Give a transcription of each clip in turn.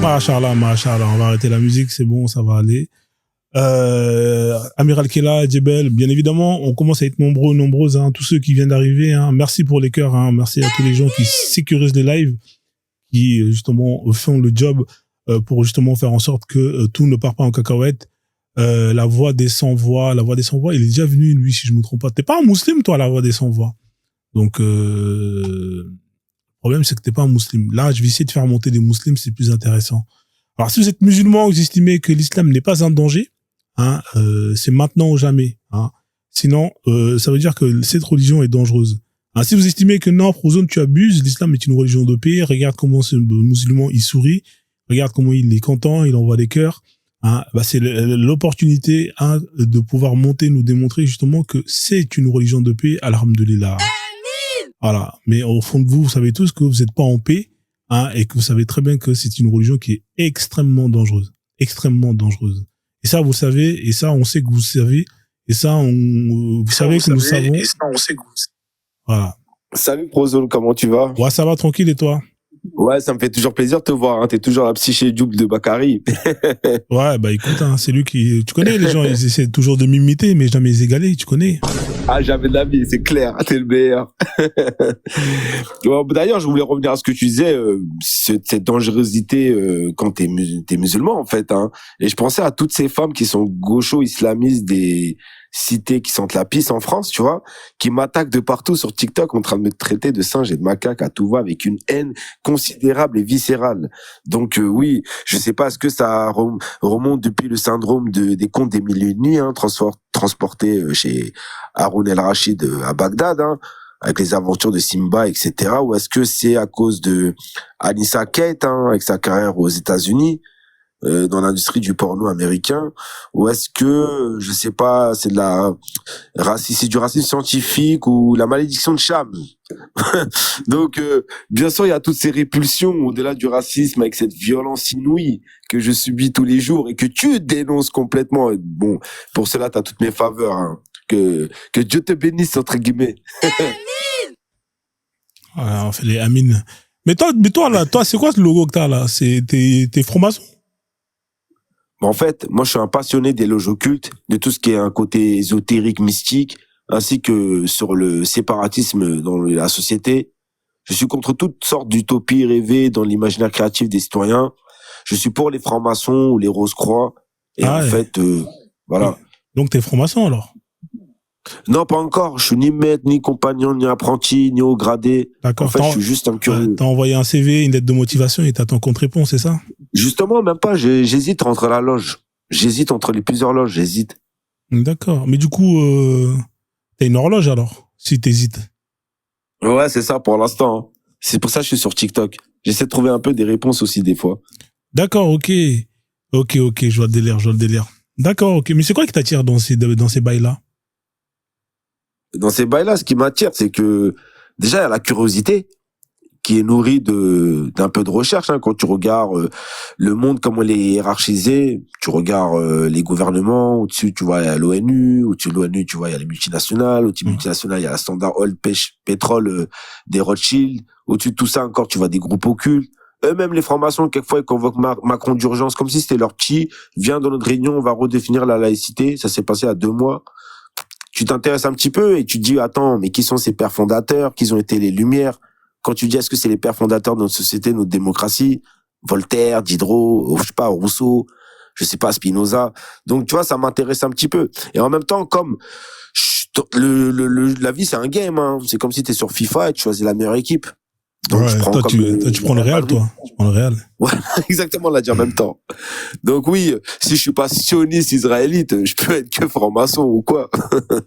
Machallah, machallah, on va arrêter la musique, c'est bon, ça va aller. Amiral Kella, Djebel, bien évidemment, on commence à être nombreuses, hein, tous ceux qui viennent d'arriver, hein. Merci pour les cœurs, hein. Merci à tous les gens qui sécurisent les lives, qui justement font le job pour justement faire en sorte que tout ne part pas en cacahuète. La voix des sans-voix, il est déjà venu, lui, si je me trompe pas. T'es pas un musulman, toi, la voix des sans-voix. Donc, le problème, c'est que t'es pas un musulman. Là, je vais essayer de faire monter des musulmans, c'est plus intéressant. Alors, si vous êtes musulman, vous estimez que l'islam n'est pas un danger, hein, c'est maintenant ou jamais, hein. Sinon, ça veut dire que cette religion est dangereuse. Hein, si vous estimez que non, Frozone, tu abuses, l'islam est une religion de paix, regarde comment ce musulman, il sourit, regarde comment il est content, il envoie des cœurs, hein, bah c'est l'opportunité, hein, de pouvoir monter, nous démontrer justement que c'est une religion de paix, alhamdoulilah. Voilà. Mais au fond de vous, vous savez tous que vous n'êtes pas en paix, hein, et que vous savez très bien que c'est une religion qui est extrêmement dangereuse. Extrêmement dangereuse. Et ça, vous savez, et ça, on sait que vous savez, et ça, vous savez que nous savons. Et ça, on sait que vous savez. Voilà. Salut Prozone, comment tu vas? Ouais, ça va tranquille, et toi? Ouais, ça me fait toujours plaisir de te voir, hein. T'es toujours la psyché double de Bakary. Ouais, bah écoute, hein, c'est lui qui... Tu connais, les gens, ils essaient toujours de m'imiter, mais jamais les égaler, tu connais. Ah, jamais d'avis, c'est clair, t'es le meilleur. Bon, d'ailleurs, je voulais revenir à ce que tu disais, cette dangerosité quand t'es musulman, en fait, hein. Et je pensais à toutes ces femmes qui sont gaucho-islamistes des cités qui sentent la pisse en France, tu vois, qui m'attaquent de partout sur TikTok en train de me traiter de singe et de macaque à tout va avec une haine considérable et viscérale. Donc oui, je sais pas, est-ce que ça remonte depuis le syndrome des contes des mille et une nuits, hein, transporté chez Haroun El Rachid à Bagdad, hein, avec les aventures de Simba, etc. Ou est-ce que c'est à cause de Anissa Kate, hein, avec sa carrière aux États-Unis, dans l'industrie du porno américain, ou est-ce que, je sais pas, c'est c'est du racisme scientifique ou la malédiction de Cham. Donc, bien sûr, il y a toutes ces répulsions au-delà du racisme avec cette violence inouïe que je subis tous les jours et que tu dénonces complètement. Et bon, pour cela, t'as toutes mes faveurs, hein. Que Dieu te bénisse, entre guillemets. Ouais, on fait les amines. Mais toi, là, c'est quoi ce logo que t'as, là? T'es franc-maçon? En fait, moi, je suis un passionné des loges occultes, de tout ce qui est un côté ésotérique, mystique, ainsi que sur le séparatisme dans la société. Je suis contre toutes sortes d'utopies rêvées dans l'imaginaire créatif des citoyens. Je suis pour les francs-maçons ou les rose-croix. Et en fait, voilà. Donc, t'es franc-maçon, alors? Non, pas encore. Je suis ni maître, ni compagnon, ni apprenti, ni haut gradé. D'accord. En fait, je suis juste un curieux. T'as envoyé un CV, une lettre de motivation et t'attends qu'on te réponde, c'est ça? Justement, même pas. J'hésite entre la loge. J'hésite entre les plusieurs loges. J'hésite. D'accord. Mais du coup, t'as une horloge, alors, si t'hésites. Ouais, c'est ça pour l'instant. C'est pour ça que je suis sur TikTok. J'essaie de trouver un peu des réponses aussi des fois. D'accord, ok. Ok, je vois le délire. D'accord, ok. Mais c'est quoi qui t'attire dans ces bails-là? Dans ces bails-là, ce qui m'attire, c'est que déjà, il y a la curiosité qui est nourrie d'un peu de recherche, hein. Quand tu regardes le monde, comment il est hiérarchisé, tu regardes les gouvernements, au-dessus, tu vois, il y a l'ONU, au-dessus de l'ONU, tu vois, il y a les multinationales, au-dessus des multinationales, il y a la Standard Oil, pétrole des Rothschild, au-dessus de tout ça encore, tu vois des groupes occultes. Eux-mêmes, les francs-maçons, quelquefois, ils convoquent Macron d'urgence, comme si c'était leur petit, viens dans notre réunion, on va redéfinir la laïcité. Ça s'est passé à 2 mois. Tu t'intéresses un petit peu et tu te dis, attends, mais qui sont ces pères fondateurs? Qui ont été les Lumières? Quand tu dis, est-ce que c'est les pères fondateurs de notre société, de notre démocratie? Voltaire, Diderot, je sais pas, Rousseau, je sais pas, Spinoza. Donc, tu vois, ça m'intéresse un petit peu. Et en même temps, comme la vie, c'est un game, hein. C'est comme si t'es sur FIFA et tu choisis la meilleure équipe. Donc, ouais, toi, tu prends le Real, toi. Tu prends le Real. Ouais, exactement, on l'a dit en même temps. Donc oui, si je suis pas sioniste israélite, je peux être que franc-maçon ou quoi.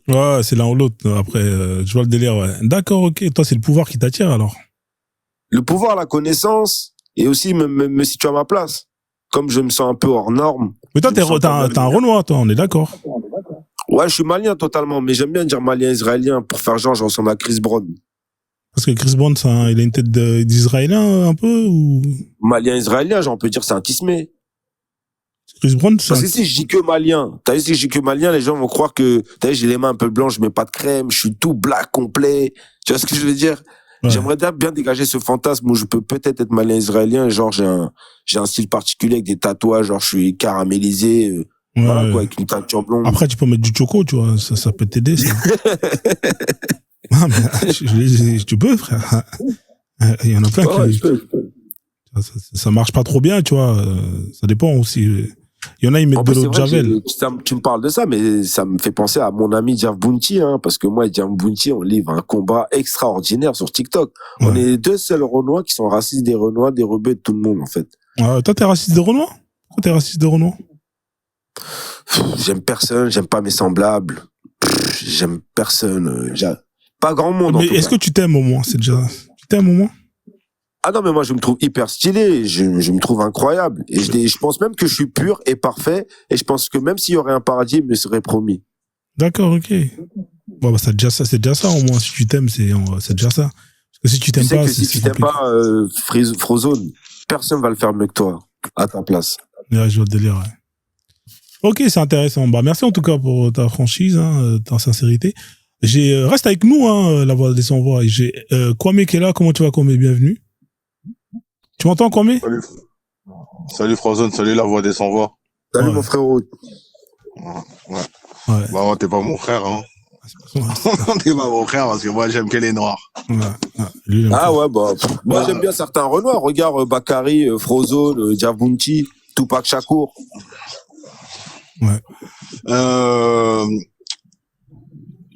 Ouais, c'est l'un ou l'autre. Après, je vois le délire, ouais. D'accord, ok. Toi, c'est le pouvoir qui t'attire, alors. Le pouvoir, la connaissance, et aussi me situer à ma place. Comme je me sens un peu hors norme. Mais toi, t'as un Renoir, toi, on est d'accord. Ouais, je suis malien totalement, mais j'aime bien dire malien israélien pour faire genre, je ressemble à Chris Brown. Parce que Chris Brown, il a une tête d'Israélien, un peu, ou? Malien israélien, genre, on peut dire c'est un tismé. Chris Brown, parce que si je dis que malien, si je dis que malien, les gens vont croire que, j'ai les mains un peu blanches, je mets pas de crème, je suis tout black complet. Tu vois ce que je veux dire? Ouais. J'aimerais bien dégager ce fantasme où je peux peut-être être malien israélien, genre j'ai un style particulier avec des tatouages, genre je suis caramélisé, voilà quoi, avec une teinture blonde. Après, tu peux mettre du choco, tu vois, ça peut t'aider, ça. Ah, mais, tu peux, frère. Il y en a plein Ouais, qui... je peux. Ça marche pas trop bien, tu vois. Ça dépend aussi. Il y en a, ils mettent En de plus, l'eau de c'est vrai que Javel. tu me parles de ça, mais ça me fait penser à mon ami Jeff Bounty, hein, parce que moi et Jeff Bounty, on livre un combat extraordinaire sur TikTok. Ouais. On est les deux seuls Renois qui sont racistes des Renois, des rebeux de tout le monde, en fait. Toi, t'es raciste de Renoir? Toi, t'es raciste de Renoir? J'aime personne, j'aime pas mes semblables. J'aime personne. Pas grand monde, Mais en tout est-ce cas. que tu t'aimes au moins? C'est déjà... Tu t'aimes au moins? Ah non, mais moi, je me trouve hyper stylé. Je me trouve incroyable. Et je pense même que je suis pur et parfait. Et je pense que même s'il y aurait un paradis, il me serait promis. D'accord, ok. Bon, bah, c'est déjà ça au moins. Si tu t'aimes, c'est déjà ça. Parce que si tu Tu t'aimes sais pas, que si tu t'aimes compliqué. pas Frozone, personne va le faire mieux que toi, à ta place. Ouais, je vois le délire, ouais. Ok, c'est intéressant. Bah, merci en tout cas pour ta franchise, hein, ta sincérité. Reste avec nous, hein, la voix des sans-voix. J'ai Kwame qui est là. Comment tu vas, Kwame? Bienvenue. Tu m'entends, Kwame? Salut. Salut Frozone, salut la voix des sans-voix. Salut Ouais. mon frérot. Ouais. Ouais. Bah, t'es pas mon frère, hein. T'es pas mon frère parce que moi j'aime que les noirs. Ouais. Lui, il aime Ah pas. ouais, bah, moi j'aime bien certains Renoirs. Regarde Bakary, Frozone, Djavunti, Tupac Shakur. Ouais.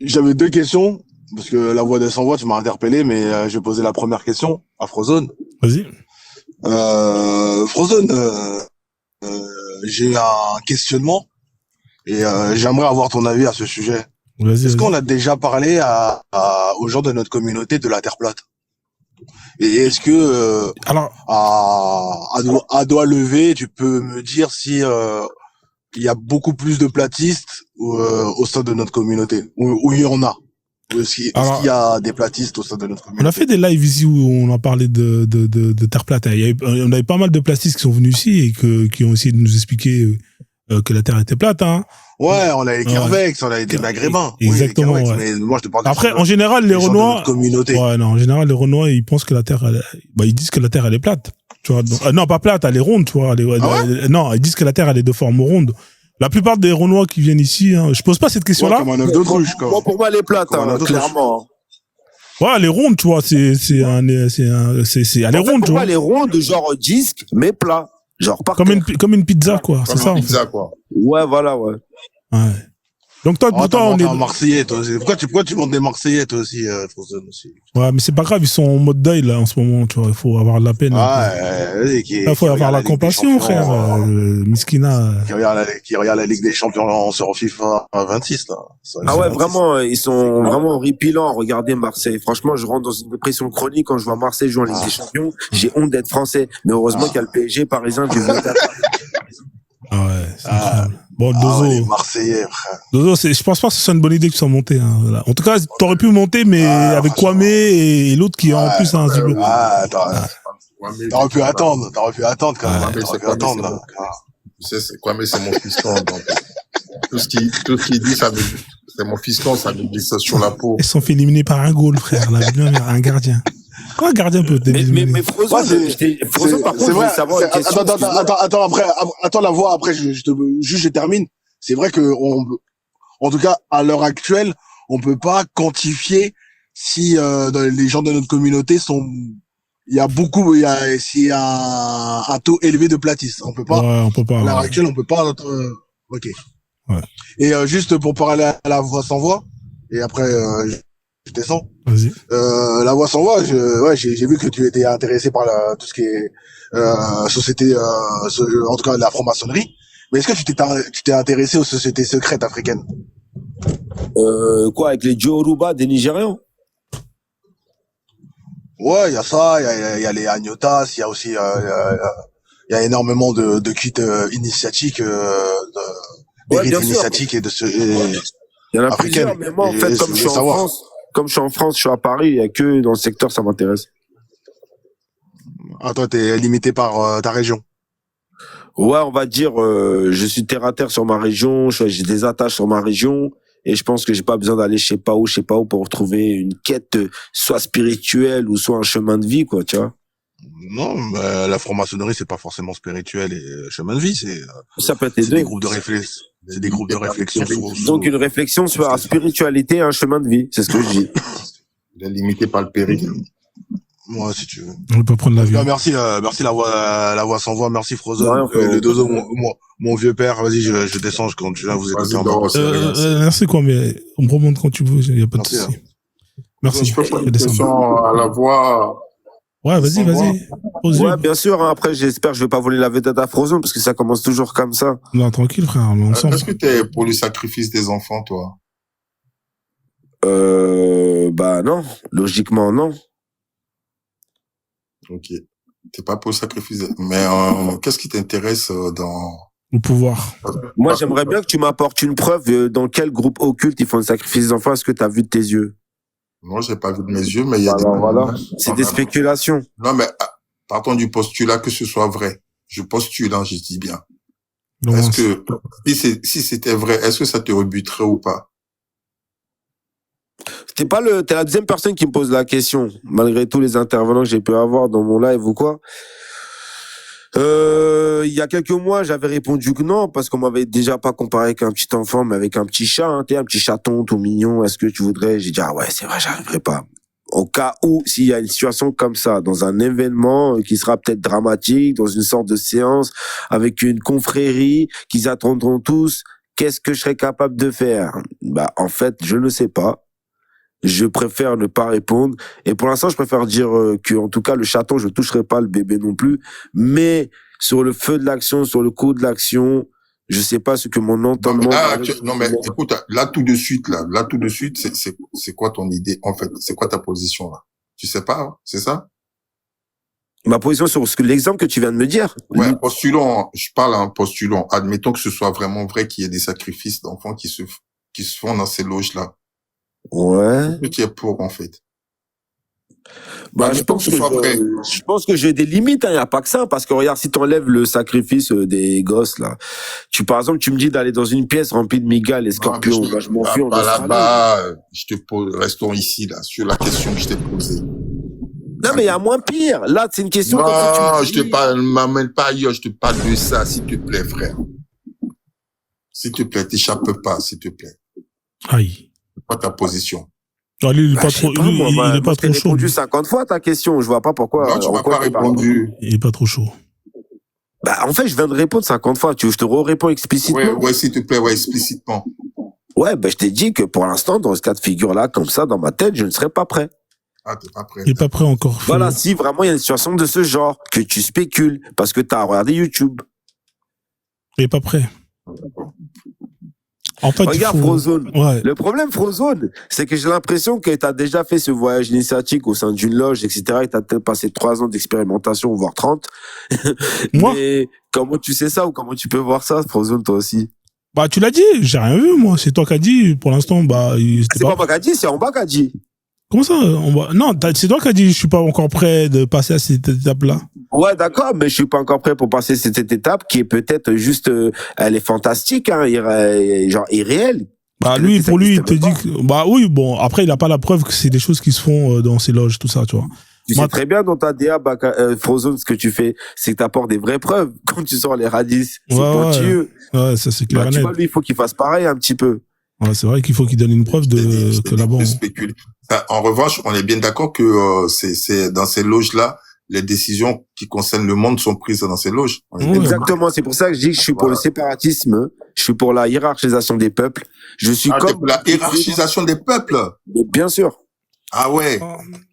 J'avais deux questions parce que la voix des sans-voix, tu m'as interpellé, mais je vais poser la première question à Frozone. Vas-y. Frozone, j'ai un questionnement et j'aimerais avoir ton avis à ce sujet. Vas-y. Est-ce qu'on a déjà parlé aux gens de notre communauté de la Terre plate? Et est-ce que Alors, à doigt levé, tu peux me dire si il y a beaucoup plus de platistes au sein de notre communauté, ou il y en a? Est-ce qu'il y a des platistes au sein de notre communauté? on a fait des lives ici où on a parlé de Terre plate. On avait pas mal de platistes qui sont venus ici et qui ont essayé de nous expliquer que la Terre était plate, hein. Ouais, on a les Kervex, on a des Maghrébins. Exactement, oui, ouais. Mais moi, je te parle Après, en général, les Renois, communauté. ouais, non, en général, les Renois, ils pensent que la Terre, ils disent que la Terre, elle est plate. Tu vois, donc, non, pas plate, elle est ronde, tu vois. Non, ils disent que la Terre, elle est de forme ronde. La plupart des Renois qui viennent ici, hein, je pose pas cette question-là. Ouais, comme un œuf de cruche, quoi. Moi, pour moi, elle est plate, hein, clairement. Ouais, elle est ronde, tu vois, elle est ronde, pour tu moi, vois. elle est ronde, genre disque, mais plat. Genre par Comme une pizza, quoi. C'est ça, en pizza, fait. quoi. Ouais, voilà, ouais. Ouais. Donc toi, pour toi, on est... un Marseillais, toi aussi. Pourquoi tu montes des Marseillais, toi aussi, Frozone aussi? Ouais, mais c'est pas grave, ils sont en mode deuil, là, en ce moment, tu vois. Il faut avoir de la peine. Il faut avoir la compassion, frère. Miskina. Qui regarde la Ligue des Champions sur FIFA 26, là. Ah ouais, vraiment, ils sont vraiment horripilants. Regardez Marseille. Franchement, je rentre dans une dépression chronique quand je vois Marseille jouer en Ligue des Champions. J'ai honte d'être français. Mais heureusement qu'il y a le PSG parisien du 24. Ah ouais, c'est incroyable. Bon, Dozo. les Marseillais, frère. Dozo, je pense pas que ce soit une bonne idée que tu sois monté, hein, voilà. En tout cas, t'aurais pu monter, mais avec Kwame et l'autre qui est en plus un petit peu. T'aurais pu attendre quand même. T'aurais pu attendre, là. Tu sais, Kwame, c'est mon fiston, donc. Tout ce qu'il dit, c'est mon fiston, ça me glisse sur la peau. Ils se sont fait éliminer par un goal, frère, là, un gardien. Quoi, un gardien peut t'éliminer? Mais Frozone, par contre, je voulais savoir une question. Attends, la voix, après, je termine. C'est vrai que en tout cas, à l'heure actuelle, on peut pas quantifier si les gens de notre communauté il y a un taux élevé de platistes. On peut pas. Ouais, on peut pas. À l'heure actuelle, on peut pas. Ok. Ouais. Et juste pour parler à la voix sans voix, et après je descends. Vas-y. La voix sans voix, j'ai vu que tu étais intéressé par tout ce qui est société, en tout cas la franc-maçonnerie. Mais est-ce que tu t'es intéressé aux sociétés secrètes africaines? Quoi, avec les Yoruba des Nigérians? Ouais, il y a ça, il y a les Agnotas, il y a aussi il y a énormément de cultes initiatiques, des rites initiatiques et de ce il y en a plusieurs, mais moi en fait comme je suis en France, je suis à Paris, il y a que dans le secteur ça m'intéresse. Ah, toi t'es limité par ta région. Ouais, on va dire je suis terre à terre sur ma région, j'ai des attaches sur ma région et je pense que j'ai pas besoin d'aller je sais pas où pour retrouver une quête soit spirituelle ou soit un chemin de vie, quoi, tu vois. Non, mais la franc-maçonnerie, c'est pas forcément spirituel et chemin de vie, Ça peut être les c'est des deux. groupes de réflexion. C'est des groupes de réflexion Donc une réflexion sur la spiritualité et un chemin de vie, c'est ce que je dis. Il est limité par le périph'. Moi, si tu veux. On peut prendre l'avion. Merci la voix sans voix, merci Frozen. Ouais, frérot. Le dozo, mon vieux père, vas-y, je descends quand tu viens vous écouter. Vas-y, Doro, c'est rien. Merci quoi, mais on me remonte quand tu veux, il n'y a pas de Merci, souci. Merci. Je peux poser Je une descends. question à la voix. Ouais, vas-y, sans voix. vas-y. Pose-le. Ouais, bien sûr, hein, après j'espère que je vais pas voler la vedette à Frozen parce que ça commence toujours comme ça. Non, tranquille, frère, on est ensemble. Est-ce que t'es pour le sacrifice des enfants, toi? Bah non, logiquement non. Ok. T'es pas pour le sacrifice. Mais qu'est-ce qui t'intéresse dans... Le pouvoir. Moi, j'aimerais bien que tu m'apportes une preuve dans quel groupe occulte ils font le sacrifice des enfants. Est-ce que tu as vu de tes yeux? Non, j'ai pas vu de mes yeux, mais il y a Alors, des... voilà. C'est des spéculations. Non, mais partons du postulat que ce soit vrai. Je postule, hein, je dis bien. Donc, Est-ce que, si c'était vrai, est-ce que ça te rebuterait ou pas? T'es la deuxième personne qui me pose la question, malgré tous les intervenants que j'ai pu avoir dans mon live ou quoi. Il y a quelques mois, j'avais répondu que non, parce qu'on m'avait déjà pas comparé avec un petit enfant, mais avec un petit chat, hein, t'es un petit chaton tout mignon, est-ce que tu voudrais? J'ai dit, ah ouais, c'est vrai, j'arriverai pas. Au cas où, s'il y a une situation comme ça, dans un événement qui sera peut-être dramatique, dans une sorte de séance, avec une confrérie, qu'ils attendront tous, qu'est-ce que je serais capable de faire? Bah, en fait, je ne sais pas. Je préfère ne pas répondre. Et pour l'instant, je préfère dire que, en tout cas, le chaton, je toucherai pas le bébé non plus. Mais sur le feu de l'action, sur le coup de l'action, je sais pas ce que mon entendement... Non, mais écoute, là, tout de suite, c'est quoi ton idée, en fait? C'est quoi ta position, là? Tu sais pas, hein, c'est ça? Ma position sur l'exemple que tu viens de me dire. Ouais, postulons, je parle en postulons. Admettons que ce soit vraiment vrai qu'il y ait des sacrifices d'enfants qui se font dans ces loges-là. Ouais. Ce qui est pour, en fait. Bah, je pense que j'ai des limites, hein, y a pas que ça, parce que regarde, si t'enlèves le sacrifice des gosses, là, par exemple, tu me dis d'aller dans une pièce remplie de migales et scorpions, bah, je m'enfuis en Australie. Là-bas, je te pose, restons ici, là, sur la question que je t'ai posée. Non, mais il y a moins pire. Là, c'est une question. Non, je te parle, m'amène pas ailleurs, je te parle de ça, s'il te plaît, frère. S'il te plaît, t'échappe pas, s'il te plaît. Aïe. Pas ta position. Non, lui, il est pas trop, il est pas trop chaud. J'ai répondu 50 fois à ta question. Je vois pas pourquoi. Non, tu m'as pas répondu. Il est pas trop chaud. Bah, en fait, je viens de répondre 50 fois. Tu veux que je te réponds explicitement? Ouais, s'il te plaît, ouais, explicitement. Ouais, bah, je t'ai dit que pour l'instant, dans ce cas de figure-là, comme ça, dans ma tête, je ne serais pas prêt. Ah, t'es pas prêt. Il est pas prêt encore. Voilà, si vraiment il y a une situation de ce genre, que tu spécules, parce que t'as regardé YouTube. Il est pas prêt. En fait, regarde Frozone. Ouais. Le problème, Frozone, c'est que j'ai l'impression que tu as déjà fait ce voyage initiatique au sein d'une loge, etc. Et tu as peut-être passé 3 ans d'expérimentation, voire 30. Moi? Mais comment tu sais ça ou comment tu peux voir ça, Frozone, toi aussi? Bah, tu l'as dit, j'ai rien vu, moi. C'est toi qui as dit, pour l'instant, bah, c'est pas moi qui a dit, c'est en bas qui a dit. Comment ça? Non, c'est toi qui as dit, je suis pas encore prêt de passer à cette étape-là. Ouais, d'accord, mais je suis pas encore prêt pour passer cette étape qui est peut-être juste, elle est fantastique, hein, genre irréelle. Bah, lui, pour lui, il te dit que, bah oui, bon, après, il a pas la preuve que c'est des choses qui se font dans ces loges, tout ça, tu vois. Tu sais très bien dans ta DA, Frozone, ce que tu fais, c'est que t'apportes des vraies preuves. Quand tu sors les radis, c'est pointilleux. Ouais, ça c'est clair. Bah, tu vois, lui, il faut qu'il fasse pareil un petit peu. Ouais, c'est vrai qu'il faut qu'il donne une preuve que là-bas. En revanche, on est bien d'accord que c'est dans ces loges-là, les décisions qui concernent le monde sont prises dans ces loges. Exactement, c'est pour ça que je dis que je suis pour le séparatisme, je suis pour la hiérarchisation des peuples. Je suis pour la hiérarchisation des peuples. Mais bien sûr. Ah ouais.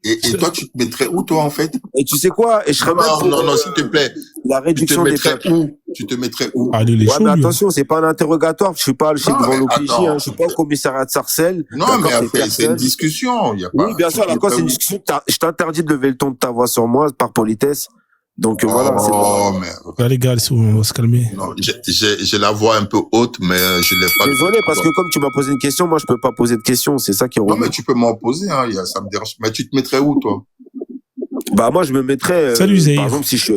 Et toi, tu te mettrais où, toi, en fait? Et tu sais quoi? Et je serais même pour non, s'il te plaît. La réduction des peuples. Tu te mettrais où? Ah, ouais, mais attention, c'est pas un interrogatoire. Je suis pas le chef devant l'OPJ, hein. Je suis pas au commissariat de Sarcelles. Non, mais c'est une discussion. Y a pas, oui, bien sûr, d'accord, c'est une discussion. Je t'interdis de lever le ton de ta voix sur moi par politesse. Donc voilà. Là, les gars, on va se calmer. Non, j'ai la voix un peu haute, mais je l'ai pas. Désolé, parce que comme tu m'as posé une question, moi je peux pas poser de question. C'est ça qui est. Non, mais tu peux m'en poser. Hein, ça me dérange. Mais tu te mettrais où, toi? Bah moi je me mettrais. Salut Zéhir. Par exemple, si je.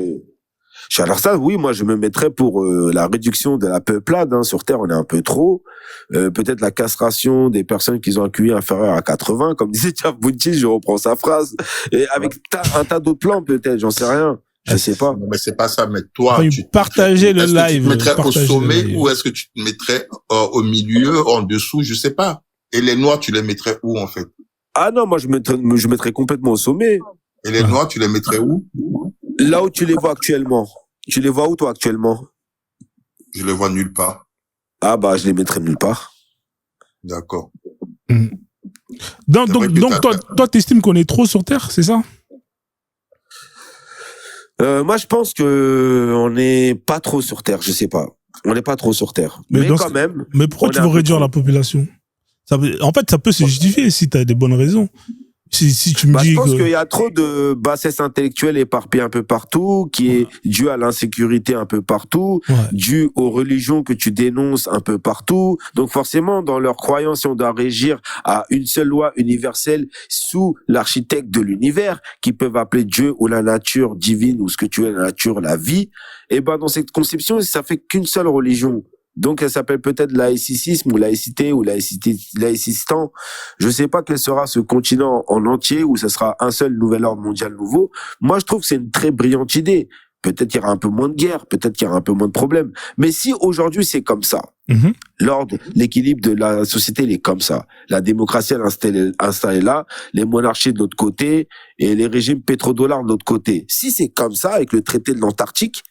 ça, oui, moi, je me mettrais pour la réduction de la peuplade. Hein. Sur Terre, on est un peu trop. Peut-être la castration des personnes qui ont un QI inférieur à 80, comme disait Tchabouti, je reprends sa phrase. Et avec un tas d'autres plans, peut-être, j'en sais rien. Je sais pas. Non, mais c'est pas ça. Mais toi, Enfin, partagez le est-ce que tu live. te mettrais au Partagez sommet le live. ou est-ce que tu te mettrais au milieu, en dessous, je sais pas. Et les noirs, tu les mettrais où, en fait? Ah non, moi, je mettrais complètement au sommet. Et les noirs, tu les mettrais où? Là où tu les vois actuellement. Tu les vois où, toi, actuellement? Je les vois nulle part. Ah, bah, je les mettrais nulle part. D'accord. Donc, C'est vrai que toi, t'estimes qu'on est trop sur Terre, c'est ça? Moi, je pense que on n'est pas trop sur Terre, je sais pas. On n'est pas trop sur Terre. Mais dans quand même. Mais pourquoi on tu est veux un peu réduire trop. la population? En fait, ça peut se justifier si t'as des bonnes raisons. Si tu me Bah, dis je pense que... qu'il y a trop de bassesse intellectuelle éparpillée un peu partout, qui est due à l'insécurité un peu partout, Ouais. due aux religions que tu dénonces un peu partout. Donc forcément, dans leurs croyances, si on doit régir à une seule loi universelle sous l'architecte de l'univers, qui peuvent appeler Dieu ou la nature divine ou ce que tu veux, la nature, la vie, et ben dans cette conception, ça fait qu'une seule religion. Donc, elle s'appelle peut-être laïcisme ou laïcité ou laïcistan. Je sais pas quel sera ce continent en entier où ça sera un seul nouvel ordre mondial nouveau. Moi, je trouve que c'est une très brillante idée. Peut-être qu'il y aura un peu moins de guerre, peut-être qu'il y aura un peu moins de problèmes. Mais si aujourd'hui c'est comme ça, l'ordre, l'équilibre de la société, il est comme ça. La démocratie, elle est installée là, les monarchies de l'autre côté et les régimes pétrodollars de l'autre côté. Si c'est comme ça, avec le traité de l'Antarctique,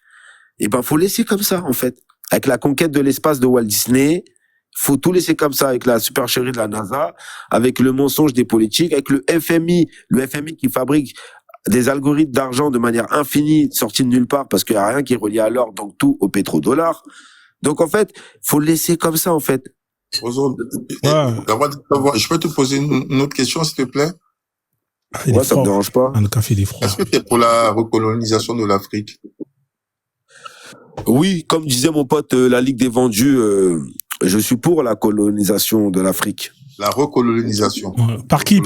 eh ben, faut laisser comme ça, en fait. Avec la conquête de l'espace de Walt Disney, faut tout laisser comme ça, avec la supercherie de la NASA, avec le mensonge des politiques, avec le FMI qui fabrique des algorithmes d'argent de manière infinie, sortis de nulle part, parce qu'il n'y a rien qui est relié à l'or, donc tout au pétrodollar. Donc, en fait, faut le laisser comme ça, en fait. Je peux te poser une autre question, s'il te plaît? Ouais, ça me dérange pas. Le café, il est froid. Est-ce que tu es pour la recolonisation de l'Afrique? Oui, comme disait mon pote, la Ligue des vendus, je suis pour la colonisation de l'Afrique. La recolonisation. Par qui?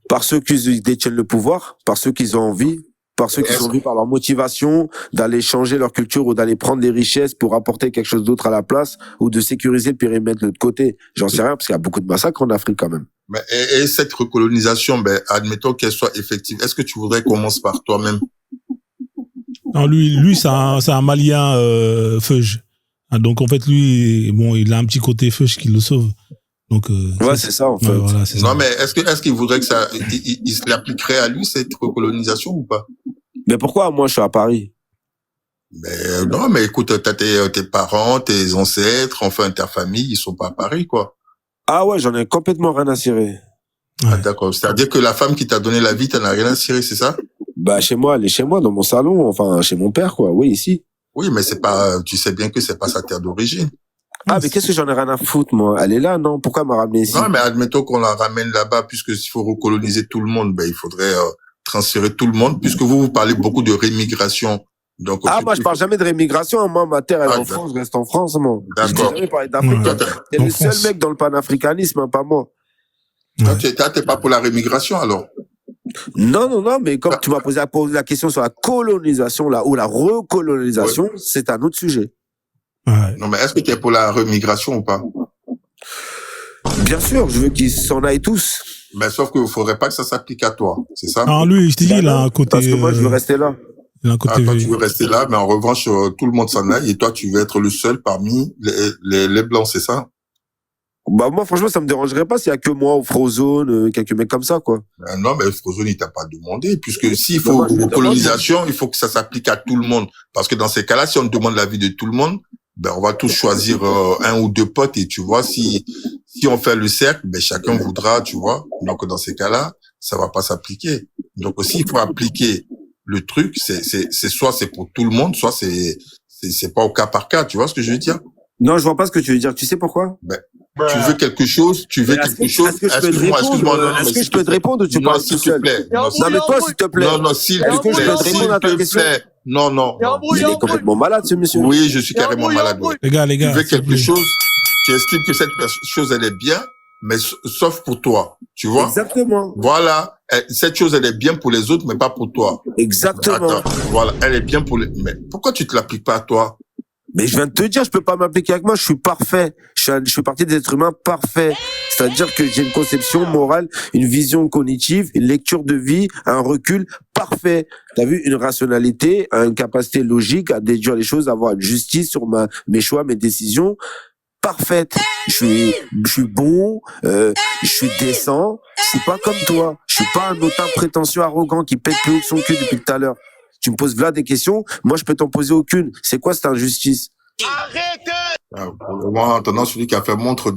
Par ceux qui détiennent le pouvoir, par ceux qui ont envie, par ceux qui sont envie par leur motivation d'aller changer leur culture ou d'aller prendre des richesses pour apporter quelque chose d'autre à la place ou de sécuriser le périmètre de l'autre côté. J'en sais rien parce qu'il y a beaucoup de massacres en Afrique quand même. Mais, et cette recolonisation, admettons qu'elle soit effective. Est-ce que tu voudrais qu'on commence par toi-même? Non, lui, c'est un Malien feuge. Donc en fait, lui, bon, il a un petit côté feuge qui le sauve. Donc ouais, c'est ça en fait. Voilà, c'est ça. Non, mais est-ce qu'il voudrait que ça, il se l'appliquerait à lui cette recolonisation ou pas? Mais pourquoi moi je suis à Paris? Non, mais écoute, t'as tes parents, tes ancêtres, enfin ta famille, ils sont pas à Paris, quoi. Ah ouais, j'en ai complètement rien à cirer. Ouais. Ah, d'accord. C'est-à-dire que la femme qui t'a donné la vie, t'en as rien à cirer, c'est ça? Bah chez moi, elle est chez moi dans mon salon, enfin chez mon père quoi. Oui, ici. Oui, mais c'est pas, tu sais bien que c'est pas sa terre d'origine. Ah, mais qu'est-ce que j'en ai rien à foutre, moi? Elle est là, non? Pourquoi elle m'a ramené ici? Non, mais admettons qu'on la ramène là-bas, puisque s'il faut recoloniser tout le monde, il faudrait transférer tout le monde, puisque vous parlez beaucoup de rémigration. Donc, ah, moi, je parle jamais de rémigration. Moi, ma terre, elle est en France, je reste en France, moi. D'accord. Je jamais parlé d'Afrique. Ouais. T'es le seul mec dans le panafricanisme, hein, pas moi. Ouais. T'es pas pour la rémigration, alors? Non, mais comme tu m'as posé la question sur la colonisation, là, ou la recolonisation, c'est un autre sujet. Ouais. Non, mais est-ce que tu es pour la remigration ou pas? Bien sûr, je veux qu'ils s'en aillent tous. Mais sauf qu'il faudrait pas que ça s'applique à toi, c'est ça? Alors lui, je te dis, il a un côté... Parce que moi, je veux rester là. Il a un côté... toi, tu veux rester là, mais en revanche, tout le monde s'en aille et toi, tu veux être le seul parmi les blancs, c'est ça? Bah, moi, franchement, ça me dérangerait pas s'il y a que moi au Frozone, quelques mecs comme ça, quoi. Non, mais Frozone, il t'a pas demandé, puisque s'il faut colonisation, il faut que ça s'applique à tout le monde. Parce que dans ces cas-là, si on demande l'avis de tout le monde, on va tous choisir un ou deux potes et tu vois, si on fait le cercle, chacun voudra, tu vois. Donc, dans ces cas-là, ça va pas s'appliquer. Donc, aussi, il faut appliquer le truc, c'est soit c'est pour tout le monde, soit c'est pas au cas par cas, tu vois ce que je veux dire? Non, je vois pas ce que tu veux dire. Tu sais pourquoi? Tu veux quelque chose, Est-ce que je peux te répondre ou tu parles tout seul? Non, mais toi, s'il te plaît. Non, s'il Est-ce que je peux te répondre à ta question? Non. Il est complètement malade, ce monsieur. Oui, je suis carrément malade. Les gars. Tu veux quelque chose, tu estimes que cette chose, elle est bien, mais sauf pour toi. Tu vois? Exactement. Voilà. cette chose, elle est bien pour les autres, mais pas pour toi. Exactement. Attends, voilà, elle est bien pour les, mais pourquoi tu te l'appliques pas à toi? Mais je viens de te dire, je peux pas m'appliquer avec moi, je suis parfait. Je fais partie des êtres humains parfaits. C'est-à-dire que j'ai une conception morale, une vision cognitive, une lecture de vie, un recul parfait. T'as vu, une rationalité, une capacité logique à déduire les choses, à avoir une justice sur mes choix, mes décisions. Parfaite. Je suis bon, je suis décent. Je suis pas comme toi. Je suis pas un hautain prétentieux arrogant qui pète plus haut que son cul depuis tout à l'heure. Tu me poses là des questions, moi je peux t'en poser aucune. C'est quoi cette injustice? Pour moi, attendant, celui qui a fait montre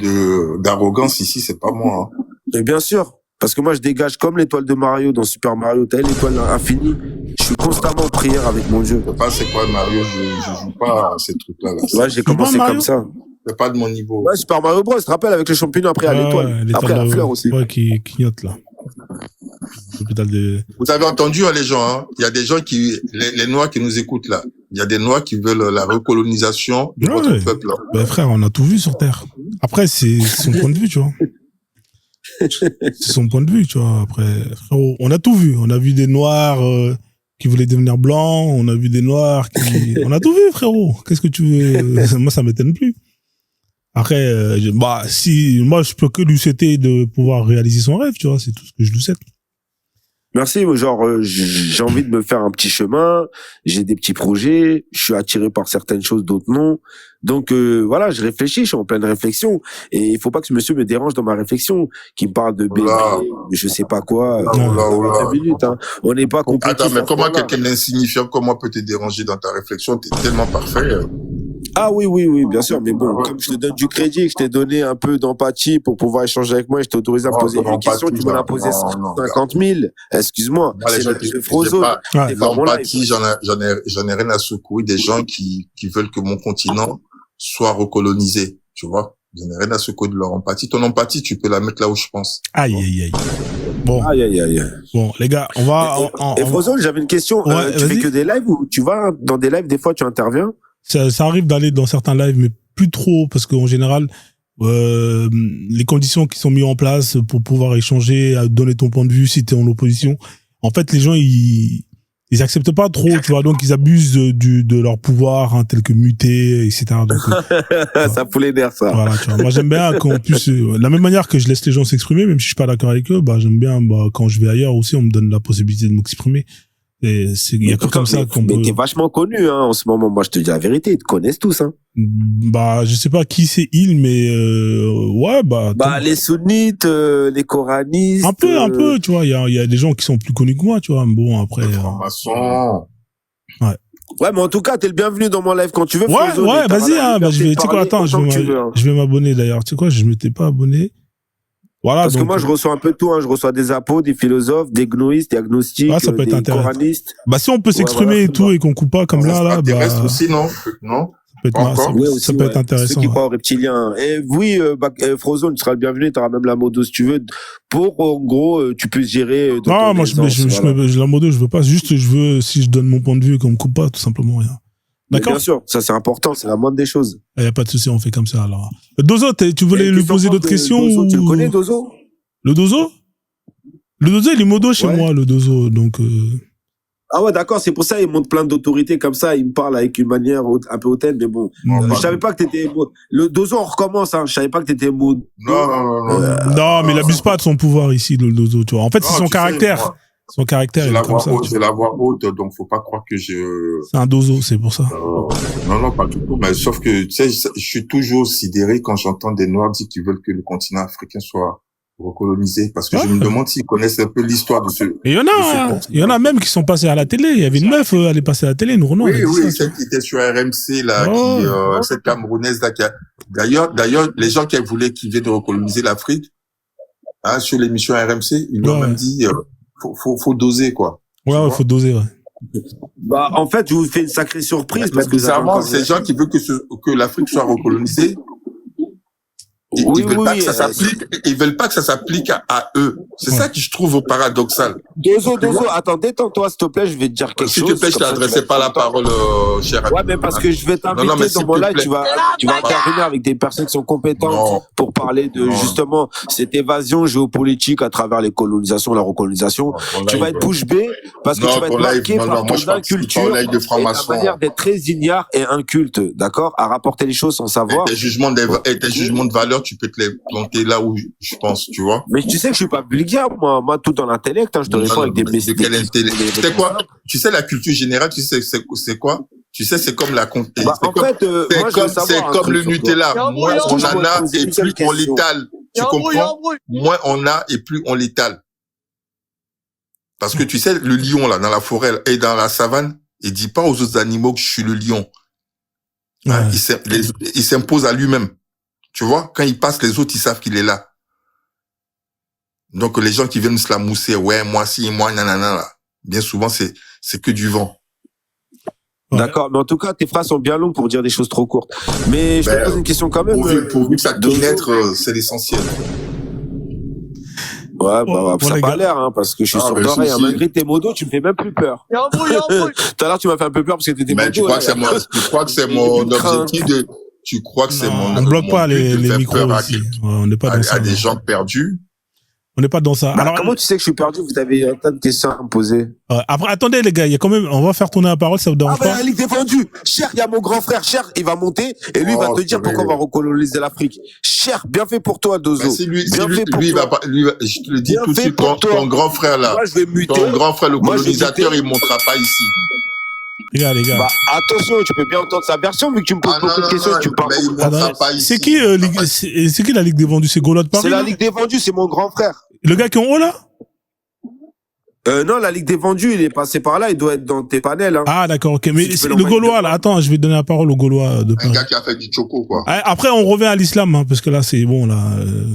d'arrogance ici, c'est pas moi. Hein. Et bien sûr, parce que moi je dégage comme l'étoile de Mario dans Super Mario. T'as l'étoile infinie. Je suis constamment en prière avec mon Dieu. Je sais pas c'est quoi Mario, je joue pas à ces trucs-là. Là. Ouais, j'ai commencé comme ça. C'est pas de mon niveau. Ouais, Super Mario Bros, tu te rappelles avec les champignons après à l'étoile. Après à la fleur aussi. Ouais, qui clignote là. Vous avez entendu les gens, hein? Il y a des gens les Noirs qui nous écoutent là. Il y a des Noirs qui veulent la recolonisation de votre peuple. Là. Ben frère, on a tout vu sur Terre. Après, c'est son point de vue, tu vois. C'est son point de vue, tu vois. Après, frérot, on a tout vu. On a vu des Noirs qui voulaient devenir blancs. On a vu des Noirs qui... On a tout vu, frérot. Qu'est-ce que tu veux? Moi, ça m'étonne plus. Après, si moi, je peux que lui souhaiter de pouvoir réaliser son rêve, tu vois. C'est tout ce que je lui souhaite. Merci, genre j'ai envie de me faire un petit chemin, j'ai des petits projets, je suis attiré par certaines choses, d'autres non. Donc voilà, je réfléchis, je suis en pleine réflexion et il faut pas que ce monsieur me dérange dans ma réflexion, qu'il me parle de bébé, je sais pas quoi. Minutes, hein. On n'est pas compliqué. Attends, mais comment quelqu'un d'insignifiant comme moi peut te déranger dans ta réflexion? T'es tellement parfait. Ah oui, bien sûr, mais bon, comme je te donne du crédit, que je t'ai donné un peu d'empathie pour pouvoir échanger avec moi, et je t'ai autorisé à me poser une question, tu m'en as posé 50 000. Excuse-moi, c'est le Frozo. L'empathie, j'en ai rien à secouer des gens qui veulent que mon continent soit recolonisé, tu vois. J'en ai rien à secouer de leur empathie. Ton empathie, tu peux la mettre là où je pense. Aïe. Bon. Aïe. Bon, les gars, on va... Et Frozo, j'avais une question. Ouais, tu fais que des lives ou tu vas dans des lives, des fois tu interviens? Ça arrive d'aller dans certains lives, mais plus trop, parce qu'en général, les conditions qui sont mises en place pour pouvoir échanger, donner ton point de vue si t'es en opposition, en fait, les gens, ils acceptent pas trop, tu vois, donc ils abusent de leur pouvoir, hein, tel que muter, etc. Donc, ça fout les nerfs, ça. Voilà, tu vois. Moi, j'aime bien qu'on puisse, de la même manière que je laisse les gens s'exprimer, même si je suis pas d'accord avec eux, j'aime bien, quand je vais ailleurs aussi, on me donne la possibilité de m'exprimer. Et il y a que comme ça qu'on peut... Mais t'es vachement connu, hein, en ce moment. Moi, je te dis la vérité, ils te connaissent tous, hein. Je sais pas qui c'est mais les sunnites, les coranistes. Un peu, tu vois, il y a des gens qui sont plus connus que moi, tu vois. Bon, après. Ouais, mais en tout cas, t'es le bienvenu dans mon live quand tu veux. Ouais, vas-y, hein, je vais, tu sais quoi, attends, je vais m'abonner d'ailleurs. Tu sais quoi, je m'étais pas abonné. Voilà. Parce que moi, je reçois un peu de tout, hein. Je reçois des apôtres, des philosophes, des gnoïstes, des agnostiques, ça peut être des coranistes. Si on peut s'exprimer et tout, et qu'on coupe pas comme là, aussi, non? Ça peut être intéressant. Ceux qui croient aux reptiliens. Et oui, Frozone, tu seras le bienvenu, tu auras même la modo si tu veux. Pour, en gros, tu peux gérer. Non, moi, la modo, je veux pas. Juste, je veux, si je donne mon point de vue, qu'on me coupe pas, tout simplement, rien. D'accord. Bien sûr, ça c'est important, c'est la moindre des choses. Il y a pas de souci, on fait comme ça, alors. Dozo, tu voulais lui poser d'autres questions? Dozo, tu le connais, Dozo? Le Dozo? Le Dozo, il est modo chez moi, le Dozo, donc, Ah ouais, d'accord, c'est pour ça, il montre plein d'autorités comme ça, il me parle avec une manière un peu hautaine, mais bon. Je savais pas que t'étais le Dozo, on recommence, hein. Je savais pas que t'étais modo. Non, mais il abuse pas de son pouvoir ici, le Dozo, tu vois. En fait, c'est son caractère. Son caractère, il est comme ça. J'ai la voix haute, donc faut pas croire que c'est un Dozo, c'est pour ça. Non, pas du tout. Mais sauf que, tu sais, je suis toujours sidéré quand j'entends des Noirs dire qu'ils veulent que le continent africain soit recolonisé. Parce que je me demande s'ils connaissent un peu l'histoire de ce... Et il y en a même qui sont passés à la télé. Il y avait une meuf, elle est passée à la télé, nous Renaud. Oui, celle qui était sur RMC, là, cette Camerounaise, là, d'ailleurs, les gens qui voulaient qu'ils viennent de recoloniser l'Afrique, hein, sur l'émission RMC, ils lui ont même dit, faut doser, quoi. Ouais, faut doser, ouais. En fait, je vous fais une sacrée surprise parce que bizarrement, ces gens qui veulent que l'Afrique soit recolonisée, Oui, ils veulent oui, pas oui, que ça s'applique, ils veulent pas que ça s'applique à eux. C'est ça que je trouve paradoxal. Dozo, attends, détends-toi, s'il te plaît, je vais te dire quelque S'il chose. te plaît, je t'ai adressé pas la parole, cher ami. Ouais, mais parce que je vais Non, mais t'inviter s'il dans mon te live, plaît. tu vas intervenir avec des personnes qui sont compétentes Non. pour parler de, Non. justement, cette évasion géopolitique à travers les colonisations, la recolonisation. Tu vas être bouche bée parce que tu vas être marqué par ton inculture de et ta franc-maçon. manière d'être très ignare et inculte, d'accord? À rapporter les choses sans savoir. Tes jugements de valeur, tu peux te les planter là où je pense, tu vois. Mais tu sais que je suis pas vulgaire, moi tout dans l'intellect, hein, je te réponds avec des de quel intellect? Tu sais quoi? Tu sais, la culture générale, tu sais, c'est quoi? Tu sais, c'est comme la comté. Bah, en fait, moi, je veux savoir c'est un comme truc le sur toi. Nutella. Moins Est-ce que on je en pourrais te a poser et une seule plus on question? l'étale. Tu comprends? Moins on a et plus on l'étale. Parce que tu sais, le lion, là, dans la forêt et dans la savane, il dit pas aux autres animaux que je suis le lion. Hein, Ouais. il s'impose à lui-même. Tu vois? Quand il passe, les autres, ils savent qu'il est là. Donc, les gens qui viennent se la mousser, ouais, moi si, moi, nanana, là. Bien souvent, c'est que du vent. Ouais. D'accord, mais en tout cas, tes phrases sont bien longues pour dire des choses trop courtes. Mais je te pose une question quand même. Pourvu que ça te pénètre, c'est l'essentiel. Ouais, Bon, ça les n'a pas gars. l'air, hein, parce que je suis Ah, sur mais d'oreille. si. Malgré tes mots d'eau, tu me fais même plus peur. Tout à l'heure, tu m'as fait un peu peur parce que t'étais Mais tu crois que c'est mon objectif de, tu crois que c'est Non, mon, on bloque mon pas but de les faire micros peur à ici. Ouais, on n'est pas dans ça. à des non. gens perdus. On n'est pas dans ça. Bah, Alors, comment tu sais que je suis perdu? Vous avez un tas de questions à me poser. après, attendez, les gars, il y a quand même, on va faire tourner la parole, ça vous dérange Ah, ben, pas? la Ligue défendue. Cher, il y a mon grand frère. Cher, il va monter et lui, il va te dire pourquoi on va recoloniser l'Afrique. Cher, bien fait pour toi, Dozo. Ben, si lui, bien fait pour il toi. va pas, je te le dis Bien tout de fait suite, pour toi. ton grand frère là, Moi, je vais muter. ton grand frère, le Moi, je vais colonisateur, muter. il montera pas ici. Les gars. Bah, attention, tu peux bien entendre sa version vu que tu me poses beaucoup de questions et que tu me parles. mais il montera Attends, pas ici. c'est qui, c'est qui la Ligue des vendus? C'est Gaulois de Paris? C'est la là Ligue des vendus, c'est mon grand frère. Le gars qui est en haut, là? Non, la Ligue des vendus, il est passé par là, il doit être dans tes panels. Hein. Ah, d'accord, ok. Mais Si tu c'est peux le l'envoyer Gaulois, demain. là. Attends, je vais donner la parole au Gaulois de Un Paris. gars qui a fait du choco, quoi. Ah, après, on revient à l'islam, hein, parce que là, c'est bon, là.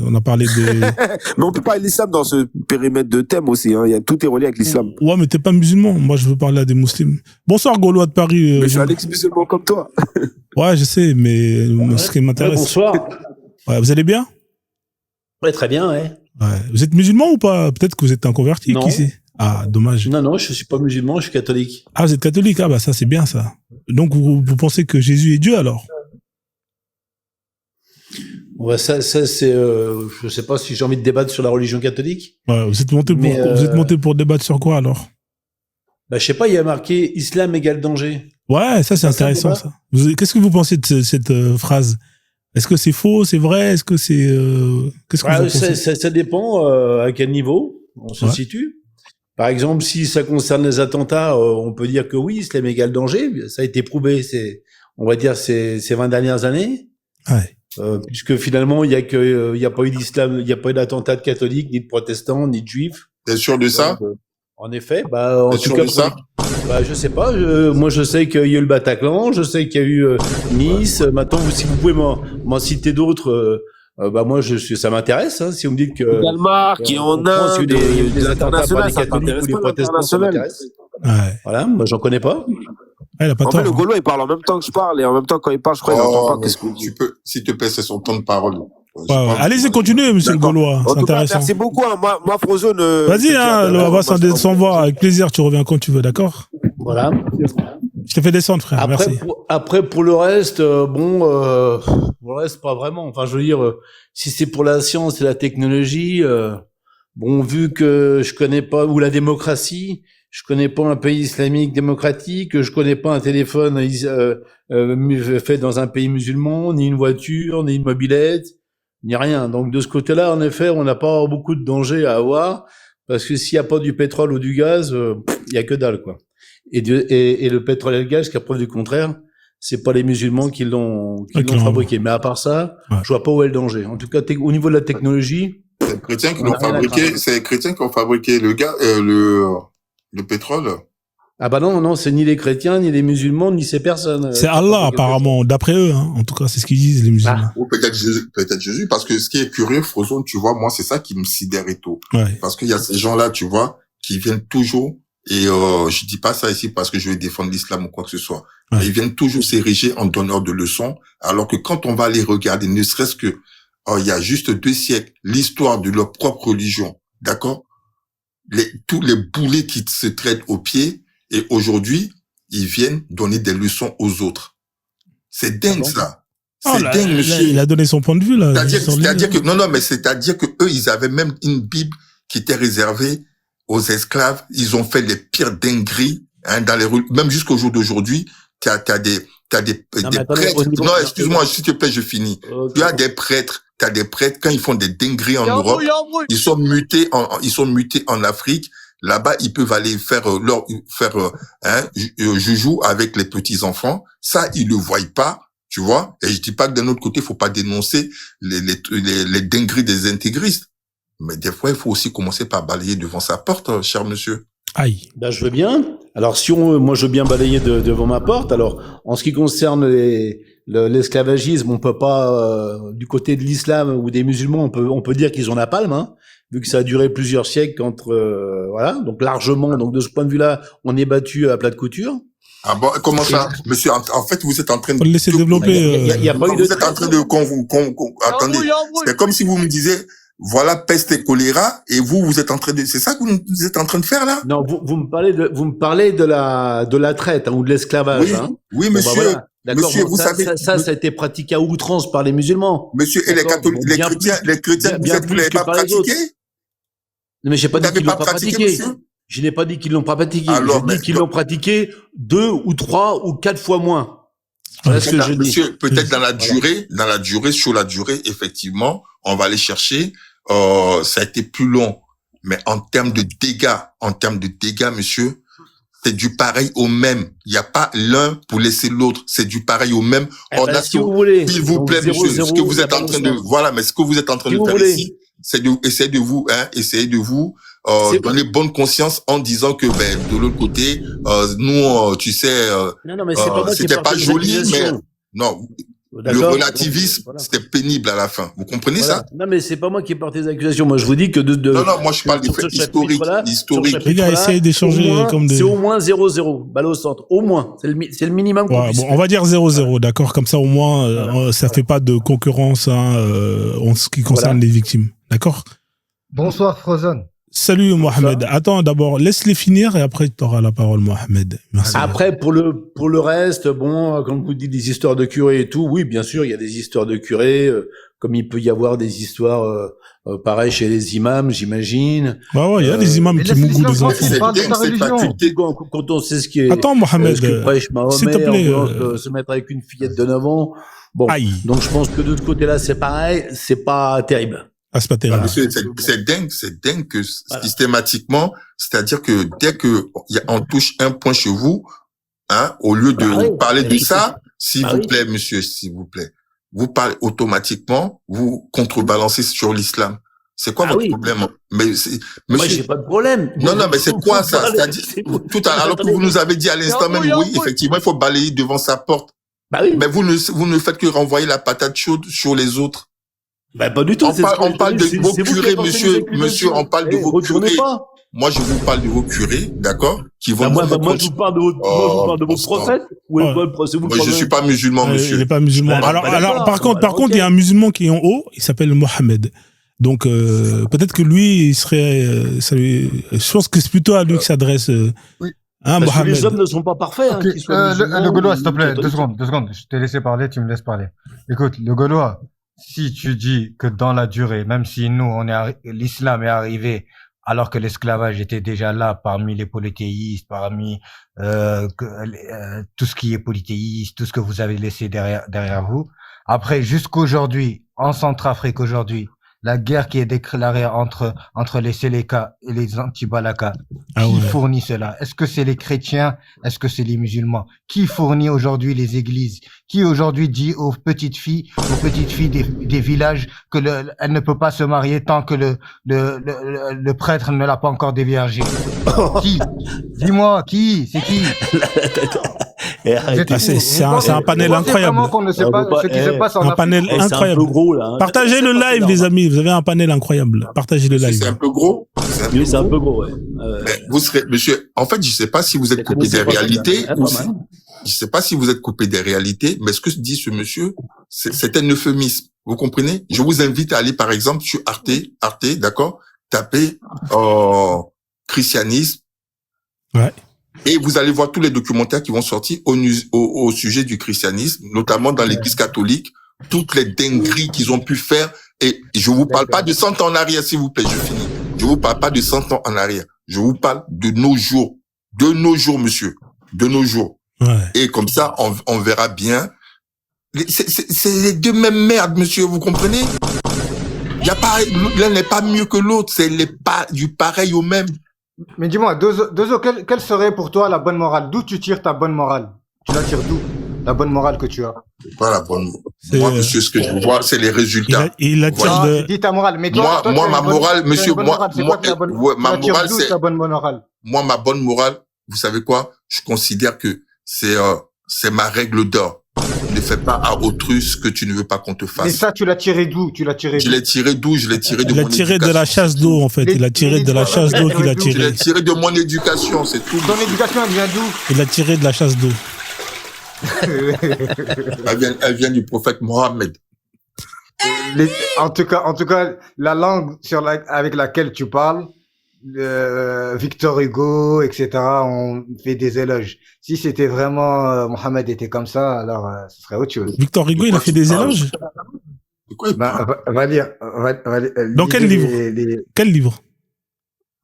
On a parlé de. Mais on peut parler de l'islam dans ce périmètre de thème aussi. Hein. Il y a tout est relié avec l'islam. Ouais, mais t'es pas musulman. Moi, je veux parler à des musulmans. Bonsoir, Gaulois de Paris. Mais je suis un ex-musulman comme toi. Ouais, je sais, mais ce qui m'intéresse. Bonsoir. Ouais, vous allez bien? Ouais, très bien, ouais. Ouais. Vous êtes musulman ou pas? Peut-être que vous êtes un converti. Non. Qui sait? Ah, dommage. Non, je suis pas musulman, je suis catholique. Ah, vous êtes catholique. Ah, bah, ça, c'est bien, ça. Donc, vous pensez que Jésus est Dieu, alors? Ouais, ça c'est, je sais pas si j'ai envie de débattre sur la religion catholique. Ouais, vous êtes monté pour débattre sur quoi, alors? Bah, je sais pas, il y a marqué islam égale danger. Ouais, ça, c'est intéressant, débat. ça. Qu'est-ce que vous pensez de cette phrase? Est-ce que c'est faux? C'est vrai? Est-ce que c'est, qu'est-ce que vous en pensez? Ça dépend à quel niveau on se situe. Par exemple, si ça concerne les attentats, on peut dire que oui, islam égale danger. Ça a été prouvé, on va dire, ces 20 dernières années. Ouais. Puisque finalement, il y a pas eu d'islam, il y a pas eu d'attentat de catholiques, ni de protestants, ni de juifs. T'es sûr de ça? Donc, en effet, bah, en T'es tout sûr cas, de ça? bah, je sais pas. Moi, je sais qu'il y a eu le Bataclan, je sais qu'il y a eu Nice. Maintenant, si vous pouvez m'en citer d'autres, bah moi, ça m'intéresse. Hein, si vous me dites que Danemark, qui en France, Inde, il y a eu des attentats par international, des ça catholiques t'intéresse ou des pas protestants, ça l'international. m'intéresse. Ouais. Voilà, moi, j'en connais pas. Ah, il a pas En tort. fait, le hein. Gaulois, il parle en même temps que je parle, et en même temps, quand il parle, je crois qu'il n'entend pas qu'est-ce que tu peux, s'il te plaît, c'est son temps de parole. Ouais. Allez-y, continuez, monsieur le D'accord. Gaulois. En C'est tout cas, intéressant. merci beaucoup. Hein. Moi, Frozone. Vas-y, hein, on va sans voix. Avec plaisir, tu reviens quand tu veux, d'accord? Voilà. Je te fais descendre, frère. Après, Merci. pour le reste, pour le reste, pas vraiment. Enfin, je veux dire, si c'est pour la science et la technologie, bon, vu que je connais pas, ou la démocratie, je connais pas un pays islamique démocratique, je connais pas un téléphone fait dans un pays musulman, ni une voiture, ni une mobilette, ni rien. Donc, de ce côté-là, en effet, on n'a pas beaucoup de danger à avoir, parce que s'il y a pas du pétrole ou du gaz, il y a que dalle, quoi. Et le pétrole et le gaz, jusqu'à preuve du contraire, c'est pas les musulmans qui l'ont fabriqué. Mais à part ça, je vois pas où est le danger. En tout cas, au niveau de la technologie, C'est les chrétiens qui on l'ont a rien à fabriqué, craindre. c'est les chrétiens qui ont fabriqué le gaz, le pétrole. ah bah non, c'est ni les chrétiens, ni les musulmans, ni ces personnes. C'est Allah, apparemment, d'après eux. Hein. En tout cas, c'est ce qu'ils disent, les musulmans. Ou peut-être Jésus, parce que ce qui est curieux, Frozone, tu vois, moi, c'est ça qui me sidère et tout. Ouais. Parce qu'il y a ces gens-là, tu vois, qui viennent toujours, et je dis pas ça ici parce que je vais défendre l'islam ou quoi que ce soit, Ouais. mais ils viennent toujours s'ériger en donneurs de leçons, alors que quand on va aller regarder, ne serait-ce que il y a juste 2 siècles, l'histoire de leur propre religion, d'accord? Tous les boulets qui se traitent aux pieds, et aujourd'hui, ils viennent donner des leçons aux autres. C'est dingue, ça. C'est dingue, monsieur. Il a donné son point de vue, là. C'est-à-dire que, non, mais c'est-à-dire que eux, ils avaient même une Bible qui était réservée aux esclaves. Ils ont fait les pires dingueries, hein, dans les rues. Même jusqu'au jour d'aujourd'hui, t'as des prêtres. Non, excuse-moi, s'il te plaît, je finis. Okay. Tu as des prêtres, quand ils font des dingueries en Europe, ils sont mutés en Afrique. Là-bas, ils peuvent aller faire joujou avec les petits enfants. Ça, ils le voient pas, tu vois. Et je dis pas que d'un autre côté, faut pas dénoncer les dingueries des intégristes. Mais des fois, il faut aussi commencer par balayer devant sa porte, cher monsieur. Aïe. Ben, je veux bien. Alors, moi, je veux bien balayer devant ma porte. Alors, en ce qui concerne l'esclavagisme, on peut pas, du côté de l'islam ou des musulmans, on peut dire qu'ils ont la palme, hein, vu que ça a duré plusieurs siècles voilà. Donc, largement. Donc, de ce point de vue-là, on est battu à plat de couture. Ah bon, comment ça? Monsieur, en fait, vous êtes en train de... Faut le laisser développer. Il y a pas eu de... Vous êtes en train de... Attendez. C'est comme si vous me disiez, voilà peste et choléra, et vous êtes en train de... C'est ça que vous êtes en train de faire, là? Non, vous me parlez de la traite, hein, ou de l'esclavage, oui. hein. Oui, monsieur. Bon, bah, voilà. D'accord. Monsieur, bon, vous savez... Ça a été pratiqué à outrance par les musulmans. Monsieur, et les catholiques, les chrétiens, vous l'avez pas pratiqué? Mais j'ai pas dit qu'ils l'ont pas pratiqué. Je n'ai pas dit qu'ils l'ont pas pratiqué. Alors, je dis qu'ils l'ont pratiqué 2 ou 3 ou 4 fois moins. C'est ce que je dis. Monsieur, peut-être dans la durée, sur la durée, effectivement, on va aller chercher, ça a été plus long. Mais en termes de dégâts, monsieur, c'est du pareil au même. Il n'y a pas l'un pour laisser l'autre. C'est du pareil au même. Si vous voulez. S'il vous plaît, monsieur, ce que vous êtes en train de, voilà, mais ce que vous êtes en train de faire ici, c'est essayer de vous donner bonne conscience en disant que de l'autre côté nous tu sais non, mais c'était pas joli, mais non, le relativisme, c'était pénible à la fin, vous comprenez ça? Non, mais c'est pas moi qui porte les accusations, moi je vous dis que non, moi je parle des faits historiques. Les gars, essayez d'échanger comme des... C'est au moins 0-0, balle au centre, au moins, c'est le minimum qu'on puisse faire. On va dire 0-0, d'accord, comme ça au moins ça fait pas de concurrence en ce qui concerne les victimes, d'accord? Bonsoir Frozen. Salut Mohamed. Attends, d'abord, laisse-les finir et après tu auras la parole, Mohamed. Merci. Après, pour le reste, bon, comme vous dites, des histoires de curés et tout, oui, bien sûr, il y a des histoires de curés, comme il peut y avoir des histoires, pareil chez les imams, j'imagine. Ouais, il y a des imams qui mougouent des enfants. Quand on sait ce qui est, attends, Mohamed, ce que prêche Mahomet, s'il te plaît, se mettre avec une fillette de 9 ans. Bon. Aïe. Donc, je pense que de ce côté-là, c'est pareil, c'est pas terrible. Ah, c'est pas terrible. Monsieur, c'est dingue que systématiquement, c'est-à-dire que dès que on touche un point chez vous, hein, au lieu de parler de ça, s'il vous plaît, monsieur, s'il vous plaît, vous parlez automatiquement, vous contrebalancez sur l'islam. C'est quoi votre problème? Mais monsieur, moi, j'ai pas de problème. Non, mais c'est quoi ça? C'est-à-dire, alors que vous nous avez dit à l'instant même, oui, effectivement, il faut balayer devant sa porte. Mais vous ne faites que renvoyer la patate chaude sur les autres. Pas du tout. On parle de vos curés, monsieur, on parle de vos curés. Moi, je vous parle de vos curés, d'accord, qui vont. Moi, je vous parle de vos prophètes. Je suis pas musulman, monsieur. Il est pas musulman. Alors, par contre, il y a un musulman qui est en haut, il s'appelle Mohamed. Donc, peut-être que lui, il serait, je pense que c'est plutôt à lui que s'adresse, oui. Hein, parce que les hommes ne sont pas parfaits. Okay. Le Gaulois, s'il te plaît, 2 secondes. Je t'ai laissé parler, tu me laisses parler. Écoute, le Gaulois, si tu dis que dans la durée, même si nous, l'islam est arrivé alors que l'esclavage était déjà là parmi les polythéistes, parmi tout ce qui est polythéiste, tout ce que vous avez laissé derrière vous. Après, jusqu'aujourd'hui, en Centrafrique aujourd'hui, la guerre qui est déclarée entre les Séléka et les Antibalaka, qui fournit cela? Est-ce que c'est les chrétiens? Est-ce que c'est les musulmans? Qui fournit aujourd'hui les églises? Qui aujourd'hui dit aux petites filles des villages que elle ne peut pas se marier tant que le prêtre ne l'a pas encore déviergé? Qui? Dis-moi, qui? C'est qui? C'est un panel incroyable. Un panel incroyable. Partagez le live, les amis. Vous avez un panel incroyable. Partagez le live. C'est un peu gros. Oui, c'est un peu gros, ouais. Mais vous serez, monsieur, en fait, je sais pas si vous êtes coupé des réalités. Je sais pas si vous êtes coupé des réalités, mais ce que dit ce monsieur, c'est un euphémisme. Vous comprenez? Je vous invite à aller, par exemple, sur Arte, d'accord? Tapez, christianisme. Ouais. Et vous allez voir tous les documentaires qui vont sortir au sujet du christianisme, notamment dans l'église catholique, toutes les dingueries qu'ils ont pu faire. Et je vous parle pas de 100 ans en arrière, s'il vous plaît, je finis. Je vous parle pas de 100 ans en arrière. Je vous parle de nos jours. De nos jours, monsieur. De nos jours. Ouais. Et comme ça, on verra bien. C'est les deux mêmes merdes, monsieur, vous comprenez? Il y a pas, l'un n'est pas mieux que l'autre, c'est du pareil au même. Mais dis-moi, Dozo, quelle serait pour toi la bonne morale? D'où tu tires ta bonne morale? Tu la tires d'où? La bonne morale que tu as? C'est pas la bonne. Moi, monsieur, ce que je vois, c'est les résultats. Il a Non, tu dis ta morale. Mais toi, moi, ma morale, monsieur, ma morale, ma morale, c'est ta bonne morale. Moi, ma bonne morale, vous savez quoi? Je considère que c'est ma règle d'or. Ne fais pas à autrui ce que tu ne veux pas qu'on te fasse. Mais ça, tu l'as tiré d'où? Je l'ai tiré d'où? Je l'ai tiré de mon éducation. Il a tiré de la chasse d'eau, en fait. Il a tiré de la chasse d'eau qu'il a Je tiré. l'ai tiré de mon éducation, c'est tout. Ton éducation, elle vient d'où? Il a tiré de la chasse d'eau. Elle vient du prophète Mohammed. En tout cas, la langue avec laquelle tu parles, Victor Hugo, etc., on fait des éloges. Si c'était vraiment Mohammed était comme ça, alors ce serait autre chose. Victor Hugo, il a fait des éloges? De quoi il parle? Va lire. Dans quel livre? Quel livre?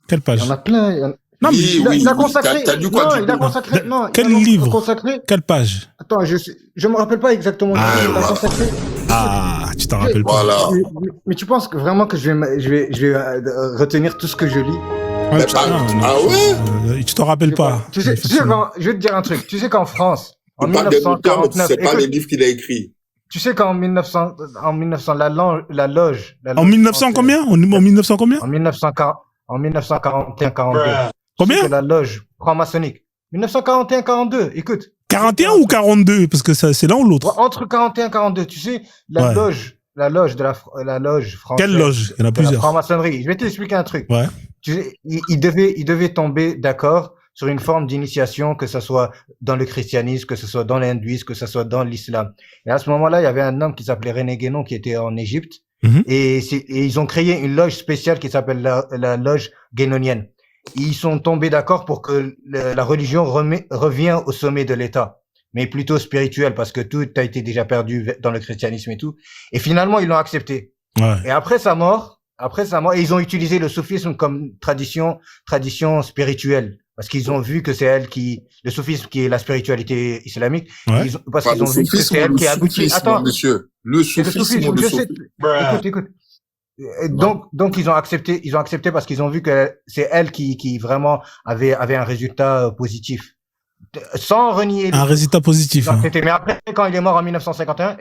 Quelle page? Il y en a plein. Non, mais il a consacré. T'as lu quoi, Non, du il a coup? consacré. Non, Quel il a livre? consacré. Quelle page? Attends, je me rappelle pas exactement. Ah, il a voilà. consacré. Ah, tu t'en rappelles pas. Voilà. Mais tu penses que vraiment que je vais retenir tout ce que je lis? Ouais, ouais? tu t'en rappelles pas. Tu sais, je vais te dire un truc. Tu sais qu'en France, en Tu parles des moutons, mais tu 1949, sais pas les livres qu'il a écrits. tu sais qu'en 1900, la loge. En 1900 combien? En 1900 combien? En 1941-42. Combien? La loge franc-maçonnique. 1941-42. Écoute. 41 ou 42? Parce que ça, c'est l'un ou l'autre. Entre 41 et 42, tu sais, la loge française. Quelle loge? Il y en a de la plusieurs. franc-maçonnerie. Je vais t'expliquer un truc. Ouais. Tu sais, il devait tomber d'accord sur une forme d'initiation, que ce soit dans le christianisme, que ce soit dans l'hindouisme, que ce soit dans l'islam. Et à ce moment-là, il y avait un homme qui s'appelait René Guénon qui était en Égypte. Mhm. Et ils ont créé une loge spéciale qui s'appelle la loge guénonienne. Ils sont tombés d'accord pour que la religion revienne au sommet de l'État, mais plutôt spirituel, parce que tout a été déjà perdu dans le christianisme et tout. Et finalement, ils l'ont accepté. Ouais. Et après sa mort, et ils ont utilisé le soufisme comme tradition spirituelle, parce qu'ils ont vu que c'est le soufisme qui est la spiritualité islamique, Ouais. parce qu'ils ont vu que c'est elle qui a abouti. Attends, monsieur. Le c'est le soufisme ou le je sais. soufisme. Écoute. Et donc ils ont accepté parce qu'ils ont vu que c'est elle qui vraiment avait un résultat positif. Sans renier Un résultat positif. Hein. mais après, quand il est mort en 1951,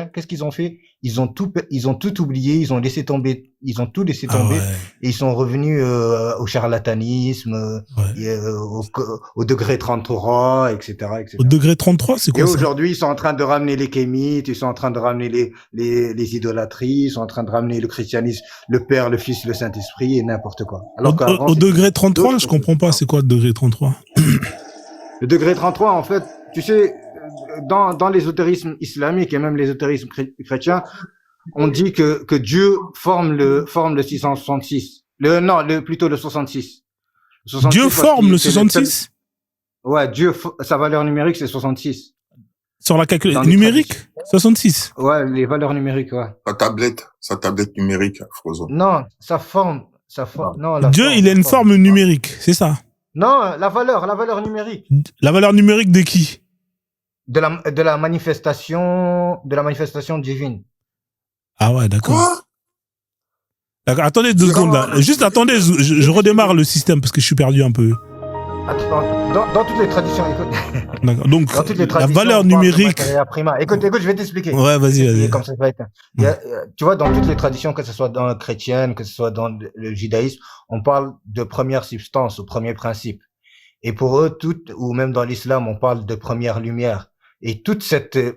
qu'est-ce qu'ils ont fait? Ils ont tout oublié, ils ont laissé tomber, Ouais. et ils sont revenus au charlatanisme, et, au degré 33, etc., etc. Au degré 33, c'est Et quoi ça? aujourd'hui, ils sont en train de ramener les kémites, ils sont en train de ramener les idolâtries, ils sont en train de ramener le christianisme, le Père, le Fils, le Saint-Esprit et n'importe quoi. Alors Au degré 33, je comprends pas, c'est quoi le degré 33? Le degré 33, en fait, tu sais, dans l'ésotérisme islamique et même l'ésotérisme chrétien, on dit que Dieu forme le 666. Plutôt le 66. Dieu forme le 66? Ouais, sa valeur numérique, c'est 66. Sur la calculette numérique? 66? Ouais, les valeurs numériques, ouais. Sa tablette numérique, Frozo. Non, sa forme, non, Dieu, il a une forme numérique, c'est ça? Non, la valeur numérique. La valeur numérique de qui? De la manifestation divine. Ah ouais, d'accord. Quoi? D'accord. Attendez 2 secondes là. Juste attendez, je redémarre le système parce que je suis perdu un peu. Attends, dans toutes les traditions, écoute. D'accord. Donc, Dans toutes les la traditions, valeur on parle de numérique. materia prima. Écoute, je vais t'expliquer. Ouais, vas-y. Comme ça va être. Tu vois, dans toutes les traditions, que ce soit dans la chrétienne, que ce soit dans le judaïsme, on parle de première substance, au premier principe. Et pour eux, ou même dans l'islam, on parle de première lumière. Et toutes ces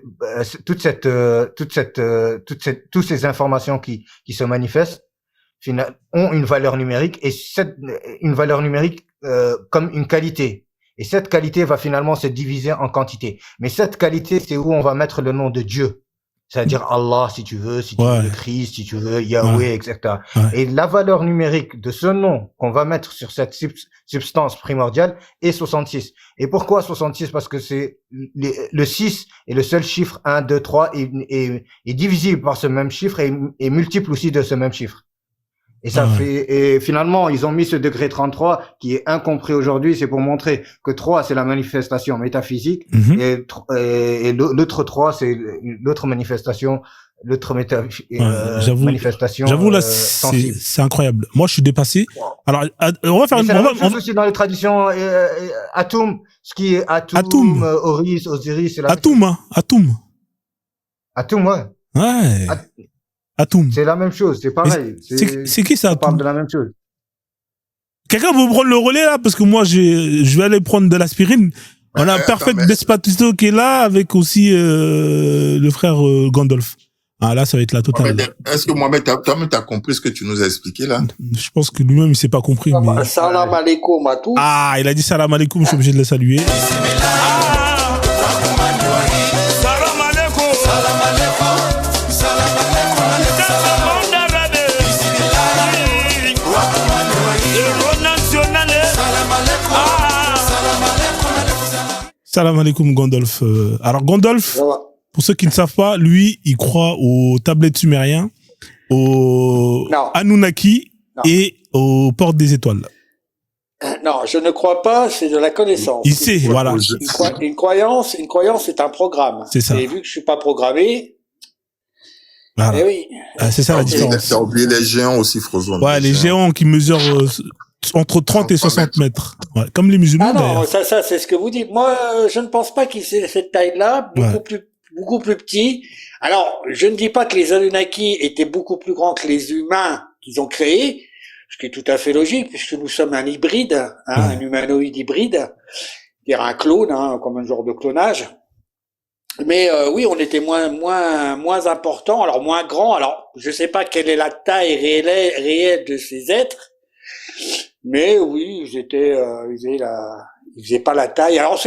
informations qui se manifestent, ont une valeur numérique, et une valeur numérique comme une qualité. Et cette qualité va finalement se diviser en quantité. Mais cette qualité, c'est où on va mettre le nom de Dieu. C'est-à-dire Allah, si tu veux, si tu Ouais. veux le Christ, si tu veux Yahweh, etc. Ouais. Et la valeur numérique de ce nom qu'on va mettre sur cette substance primordiale est 66. Et pourquoi 66? Parce que c'est le 6 est le seul chiffre 1, 2, 3 est divisible par ce même chiffre et multiple aussi de ce même chiffre. Et ça Ouais. fait, et finalement, ils ont mis ce degré 33 qui est incompris aujourd'hui, c'est pour montrer que 3 c'est la manifestation métaphysique Mhm. et l'autre 3 c'est l'autre manifestation, J'avoue- manifestation J'avoue, là, sensible. c'est incroyable. Moi, je suis dépassé. Alors, on va faire Mais une, c'est la on va- même chose aussi dans les traditions Atum, ce qui est Atum. Atum, Horus, Osiris, c'est la même Atum, chose. hein. Atum. Atum, ouais. Ouais. At- Atum. C'est la même chose, c'est pareil. C'est qui ça, On parle Atum? de la même chose. Quelqu'un veut prendre le relais, là? Parce que moi, je vais aller prendre de l'aspirine. On a attends, Perfect mais- Despacito qui est là, avec aussi, le frère Gandalf. Ah, là, ça va être la totale. Est-ce que Mohamed, toi-même, t'as compris ce que tu nous as expliqué, là? Je pense que lui-même, il s'est pas compris, mais... Salam alaikum à tous. Ah, il a dit salam alaikum, je suis obligé de le saluer. Salam alaikum, Gandalf. Alors, Gandalf, Ça va. pour ceux qui ne savent pas, lui, il croit aux tablettes sumériens, aux Non. Anunnaki Non. et aux portes des étoiles. Non, je ne crois pas, c'est de la connaissance. Il sait, voilà. Une croyance, c'est un programme. C'est ça. Et vu que je suis pas programmé, Voilà. eh oui. Ah, c'est ça la différence. T'as oublié les géants aussi, Frozone. Ouais, les géants qui mesurent entre 30 et 60 mètres. Ouais, comme les musulmans, Ah non, d'ailleurs. ça, c'est ce que vous dites. Moi, je ne pense pas qu'il c'est cette taille-là, beaucoup plus petit. Alors, je ne dis pas que les Anunnaki étaient beaucoup plus grands que les humains qu'ils ont créés, ce qui est tout à fait logique, puisque nous sommes un hybride, hein, un humanoïde hybride, c'est-à-dire un clone, hein, comme un genre de clonage. Mais oui, on était moins important, alors moins grand. Alors, je sais pas quelle est la taille réelle de ces êtres, mais oui, ils faisaient pas la taille. Alors,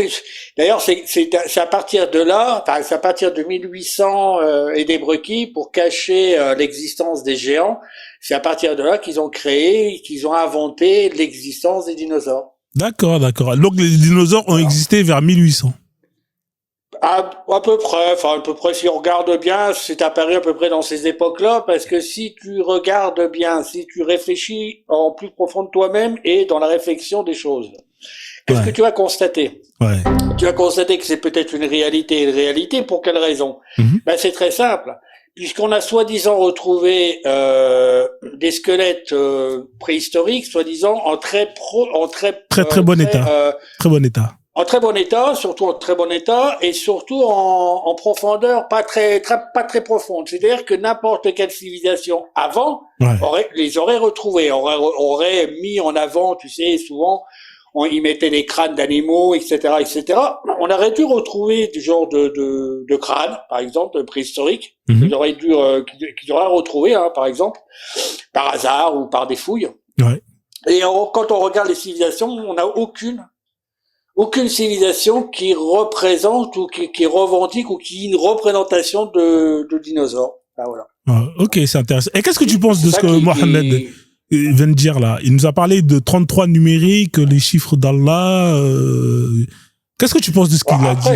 d'ailleurs, c'est à partir de là, enfin, c'est à partir de 1800 et des brequis pour cacher l'existence des géants. C'est à partir de là qu'ils ont inventé l'existence des dinosaures. D'accord, d'accord. Donc, les dinosaures ont existé vers 1800. À peu près, si on regarde bien, c'est apparu à peu près dans ces époques-là, parce que si tu regardes bien, si tu réfléchis en plus profond de toi-même et dans la réflexion des choses, qu'est-ce que tu vas constater? Ouais. Tu vas constater que c'est peut-être une réalité, pour quelle raison? Ben, c'est très simple. Puisqu'on a soi-disant retrouvé des squelettes préhistoriques, soi-disant en très bon état. Très bon état. En très bon état, surtout en très bon état, et surtout en profondeur pas très profonde. C'est-à-dire que n'importe quelle civilisation avant les aurait retrouvés, aurait mis en avant, tu sais, souvent on y mettait les crânes d'animaux, etc., etc. On aurait dû retrouver du genre de crâne, par exemple, préhistorique, qu'ils auraient retrouvé, hein, par exemple, par hasard ou par des fouilles. Ouais. Et quand on regarde les civilisations, on n'a aucune civilisation qui représente ou qui revendique ou qui ait une représentation de dinosaures. Ah, voilà. Ok, c'est intéressant. Et qu'est-ce que tu penses de ce que Mohamed vient de dire là? Il nous a parlé de 33 numériques, les chiffres d'Allah. Qu'est-ce que tu penses de ce qu'il a dit?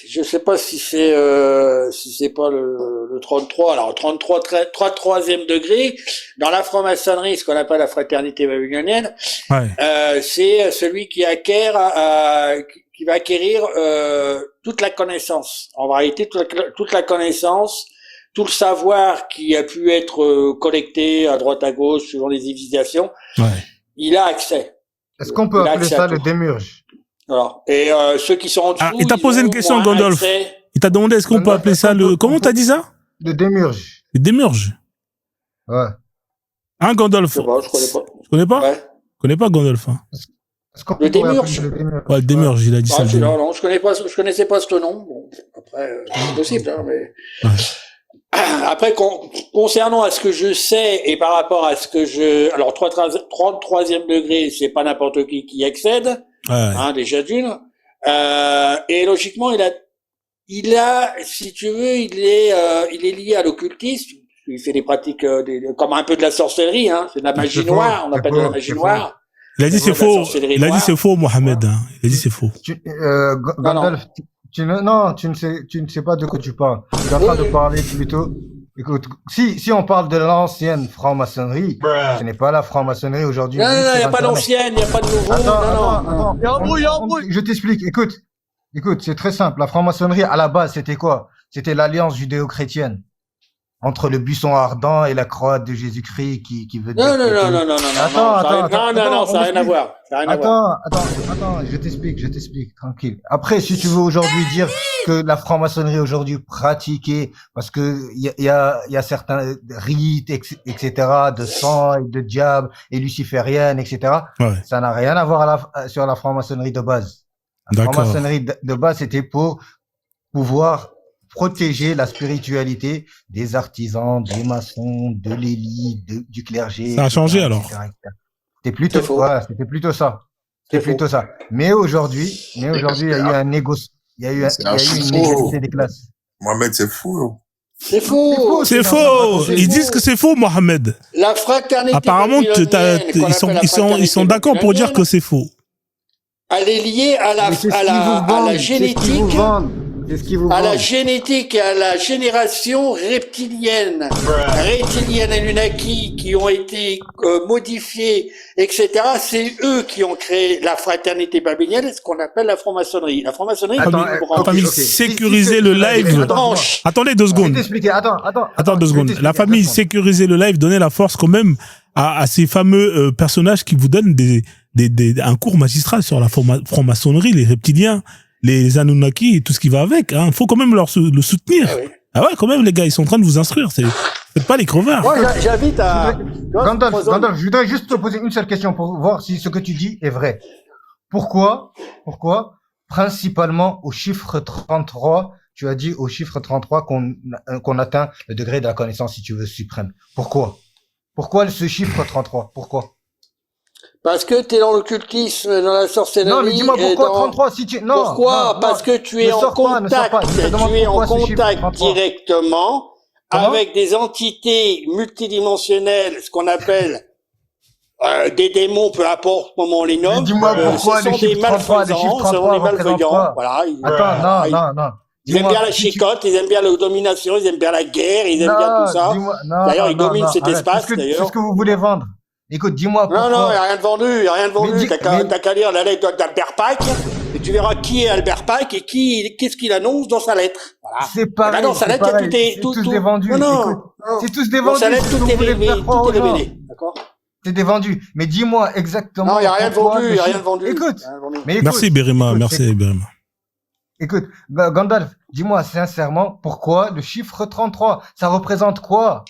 Je sais pas si c'est pas le 33. Alors 33e degré dans la franc-maçonnerie, ce qu'on appelle la fraternité babylonienne. Ouais. C'est celui qui va acquérir toute la connaissance. En réalité, toute la connaissance, tout le savoir qui a pu être collecté à droite à gauche suivant les civilisations, il a accès. Est-ce qu'on peut appeler ça le démurge? Alors, et ceux qui sont en dessous, il t'a posé une question, Gandalf. Il t'a demandé est-ce qu'on peut appeler ça le... Comment t'as dit ça? Le démurge. Le démurge. Ouais. Hein, Gandalf? Je connais pas. Tu connais pas? Ouais. Je connais pas Gandalf. Hein. Le démurge. Ouais, le démurge, il a dit ça. Non, je connaissais pas ce nom. Bon, après, c'est possible, hein, mais. Ouais. Après, concernant à ce que je sais et par rapport à ce que alors 33e degré, c'est pas n'importe qui accède, hein, déjà d'une. Et logiquement, il a, si tu veux, il est lié à l'occultisme. Il fait des pratiques, comme un peu de la sorcellerie, hein. C'est de la magie noire, on appelle de la magie noire. Il a dit c'est faux. Il a dit c'est faux, Mohamed. Hein. Il a dit c'est faux. Gandalf, tu ne sais pas de quoi tu parles. Tu es en train de parler plutôt. Écoute, si on parle de l'ancienne franc-maçonnerie, ce n'est pas la franc-maçonnerie aujourd'hui. Non, il n'y a pas d'ancienne, il n'y a pas de nouveau. Attends. Je t'explique. Écoute, c'est très simple. La franc-maçonnerie, à la base, c'était quoi? C'était l'alliance judéo-chrétienne. Entre le buisson ardent et la croix de Jésus-Christ qui veut dire. Non, ça n'a rien à voir. Attends, je t'explique, tranquille. Après, si tu veux aujourd'hui dire que la franc-maçonnerie aujourd'hui pratiquée, parce que il y a certains rites, etc., de sang et de diable et luciférienne, etc., ça n'a rien à voir sur la franc-maçonnerie de base. La franc-maçonnerie de base, c'était pour pouvoir protéger la spiritualité des artisans, des maçons, de l'élite, du clergé. Ça a changé alors. C'était plutôt ça. Mais aujourd'hui, il y a eu un négoce. Il y a eu une négociation des classes. Mohamed, c'est fou. C'est faux. C'est faux. Ils disent que c'est faux, Mohamed. La fraternité. Apparemment, ils sont d'accord pour dire que c'est faux. Elle est liée à la génétique. À la génétique et à la génération reptilienne. Reptilienne et Anunnaki qui ont été modifiés, etc. C'est eux qui ont créé la fraternité babylonienne, ce qu'on appelle la franc-maçonnerie. La franc-maçonnerie, famille sécuriser le live. Attendez 2 secondes. Attends 2 secondes. La famille sécuriser le live, donner la force quand même à ces fameux personnages qui vous donnent un cours magistral sur la franc-maçonnerie, les reptiliens, les Anunnaki et tout ce qui va avec, hein. Faut quand même le soutenir. Ah ouais, quand même, les gars, ils sont en train de vous instruire. Faites pas les crevards. Moi, j'invite à... Gandalf, je voudrais juste te poser une seule question pour voir si ce que tu dis est vrai. Pourquoi, principalement au chiffre 33, tu as dit au chiffre 33 qu'on atteint le degré de la connaissance, si tu veux, suprême. Pourquoi ce chiffre 33? Pourquoi? Parce que t'es dans l'occultisme, dans la sorcellerie. Non, mais dis-moi pourquoi 33 si tu... Non. Pourquoi? Parce que tu es en contact, directement avec des entités multidimensionnelles, ce qu'on appelle des démons, peu importe comment on les nomme. Dis-moi pourquoi les chiffres 33, Voilà. Attends, non. Ils aiment bien la chicotte, ils aiment bien la domination, ils aiment bien la guerre, ils aiment bien tout ça. D'ailleurs, ils dominent cet espace, d'ailleurs. C'est ce que vous voulez vendre. Écoute, dis-moi pourquoi. Non, il n'y a rien de vendu, T'as qu'à lire la lettre d'Albert Pike, et tu verras qui est Albert Pike et qu'est-ce qu'il annonce dans sa lettre. Voilà. C'est pareil. Dans sa lettre, c'est tous des vendus. C'est tous des vendus. Dans sa lettre, tout est révélé. D'accord? C'est des vendus. Mais dis-moi exactement. Non, il n'y a rien de vendu, Écoute. Merci, Berima. Écoute, Gandalf, dis-moi sincèrement, pourquoi le chiffre 33? Ça représente quoi?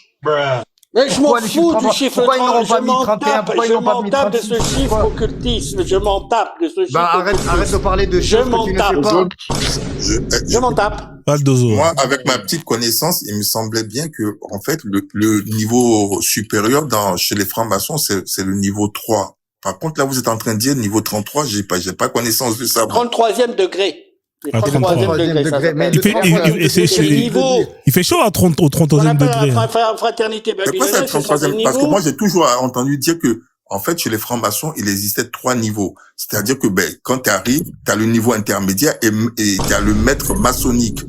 Mais je m'en fous du chiffre 33, je m'en tape de ce chiffre occultisme, je m'en tape de ce chiffre. Arrête de parler de chiffres que tu ne sais pas. Je m'en tape. Moi, avec ma petite connaissance, il me semblait bien que, en fait, le niveau supérieur chez les francs-maçons, c'est le niveau 3. Par contre, là, vous êtes en train de dire niveau 33, j'ai pas connaissance de ça. 33e degré. Il fait chaud au 33e degré. Fraternité babylonienne. C'est quoi cette 33e? Parce que moi, j'ai toujours entendu dire que, en fait, chez les francs-maçons, il existait 3 niveaux. C'est-à-dire que, quand tu arrives, tu as le niveau intermédiaire et tu as le maître maçonnique.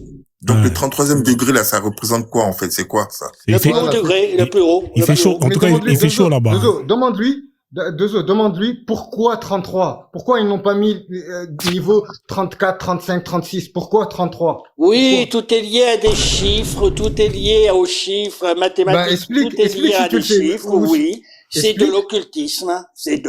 Donc, le 33e degré, là, ça représente quoi, en fait? C'est quoi, ça? Le plus haut degré, le plus haut. Il fait chaud. En tout cas, il fait chaud là-bas. Demande-lui pourquoi 33? Pourquoi ils n'ont pas mis niveau 34, 35, 36? Pourquoi 33? Oui, tout est lié à des chiffres, tout est lié aux chiffres mathématiques. Tout est lié à des chiffres, oui. C'est de l'occultisme.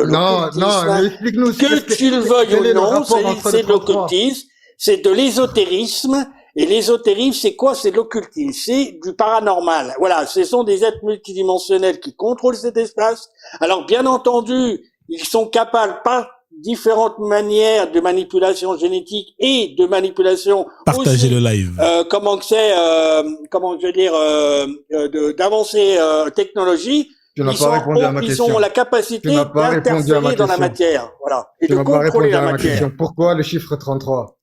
Non, mais explique-nous. Que tu le veuilles ou non, c'est de l'occultisme. C'est de l'ésotérisme. Et l'ésotérisme, c'est quoi? C'est de l'occultisme. C'est du paranormal. Voilà. Ce sont des êtres multidimensionnels qui contrôlent cet espace. Alors, bien entendu, ils sont capables par différentes manières de manipulation génétique et de manipulation. Partagez le live. D'avancées technologies. Tu n'as pas répondu à ma question. Ils ont la capacité d'interférer dans la matière. Voilà. Et de contrôler la matière. Pourquoi le chiffre 33?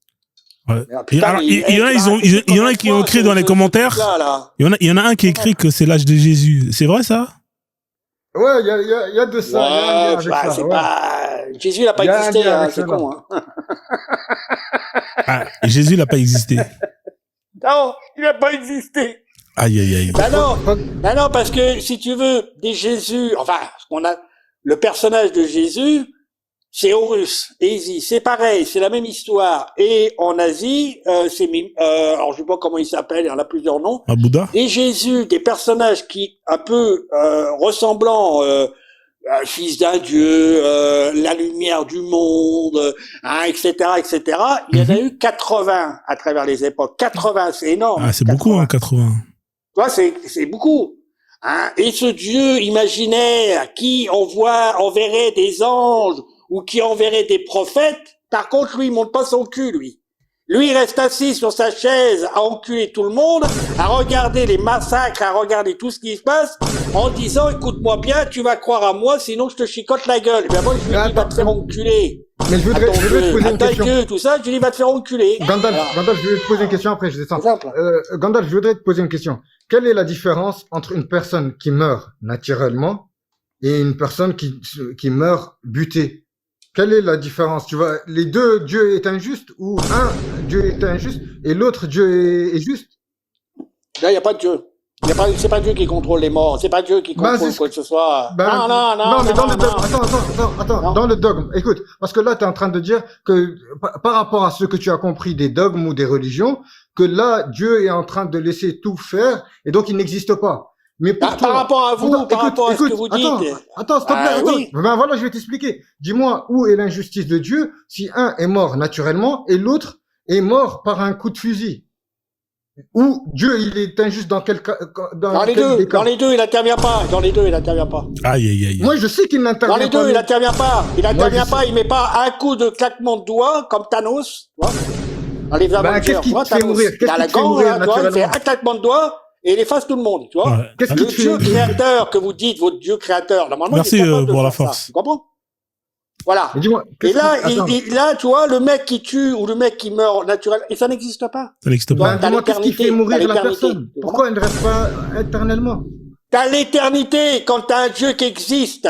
Ouais. Putain, Alors, mais il y en a, il y en a qui ont écrit dans les commentaires. Là. Il y en a un qui écrit que c'est l'âge de Jésus. C'est vrai, ça? Ouais, il y a de ça. Il y a un lien avec Bah, ça. c'est Ouais. pas... Jésus n'a pas Il y a un existé, lien hein, avec c'est cela. con. Hein. Ah, Jésus n'a pas existé. Non, il n'a pas existé. Aïe, aïe, aïe. Non, parce que si tu veux, des Jésus, enfin, le personnage de Jésus, c'est Horus, Hési, c'est pareil, c'est la même histoire. Et en Asie, alors je sais pas comment il s'appelle, il y en a plusieurs noms. Un Bouddha? Des Jésus, des personnages qui un peu ressemblant, fils d'un dieu, la lumière du monde, hein, etc., etc. Il y en a eu 80 à travers les époques. 80, c'est énorme. Ah, c'est beaucoup, hein, 80. Tu vois, c'est beaucoup. Hein. Et ce Dieu imaginaire qui enverrait des anges ou qui enverrait des prophètes, par contre, lui, il monte pas son cul, lui. Lui, il reste assis sur sa chaise à enculer tout le monde, à regarder les massacres, à regarder tout ce qui se passe, en disant, écoute-moi bien, tu vas croire à moi, sinon je te chicote la gueule. Et bien moi, je lui dis, va te faire enculer. Mais je voudrais te poser une question. Dieu, tout ça, je lui dis, va te faire enculer. Gandalf, je vais te poser une question après, je descends. C'est simple. Gandalf, je voudrais te poser une question. Quelle est la différence entre une personne qui meurt naturellement et une personne qui meurt butée? Quelle est la différence? Tu vois, les deux, Dieu est injuste ou un Dieu est injuste et l'autre Dieu est juste? Là, il n'y a pas de Dieu. C'est pas Dieu qui contrôle les morts. C'est pas Dieu qui contrôle quoi que ce soit. Non, mais dans le dogme, attends, dans le dogme, écoute, parce que là, tu es en train de dire que, par rapport à ce que tu as compris des dogmes ou des religions, que là, Dieu est en train de laisser tout faire et donc il n'existe pas. Mais pour toi, par rapport à vous, par rapport à ce que vous dites. Attends, s'il te plaît, attends. Oui. Ben voilà, je vais t'expliquer. Dis-moi, où est l'injustice de Dieu si un est mort naturellement et l'autre est mort par un coup de fusil? Ou Dieu, il est injuste dans quel cas? Dans les deux, il n'intervient pas. Dans les deux, il n'intervient pas. Aïe, aïe, aïe. Moi, je sais qu'il n'intervient pas. Dans les deux, il n'intervient pas. Il n'intervient pas, sais. il met pas un coup de claquement de doigts, comme Thanos, tu vois. Dans les Avengers, qu'est-ce qui tu vois, te fait Thanos. mourir? Qu'est-ce Il a qui la te fait gant, mourir là, tu vois, il fait naturellement? un claquement de doigts, et il efface tout le monde, tu vois. Ouais. Qu'est-ce qui Le te fait Dieu créateur que vous dites, votre Dieu créateur, normalement, Merci, il est capable de pour la faire force. ça, tu comprends? Voilà. Mais dis-moi, Et là, attends. là, tu vois, le mec qui tue ou le mec qui meurt naturel, et ça n'existe pas. Ça n'existe pas. Ben, dis-moi, qu'est-ce qui fait mourir la personne? tu Pourquoi elle ne reste pas éternellement? T'as l'éternité, quand t'as un Dieu qui existe,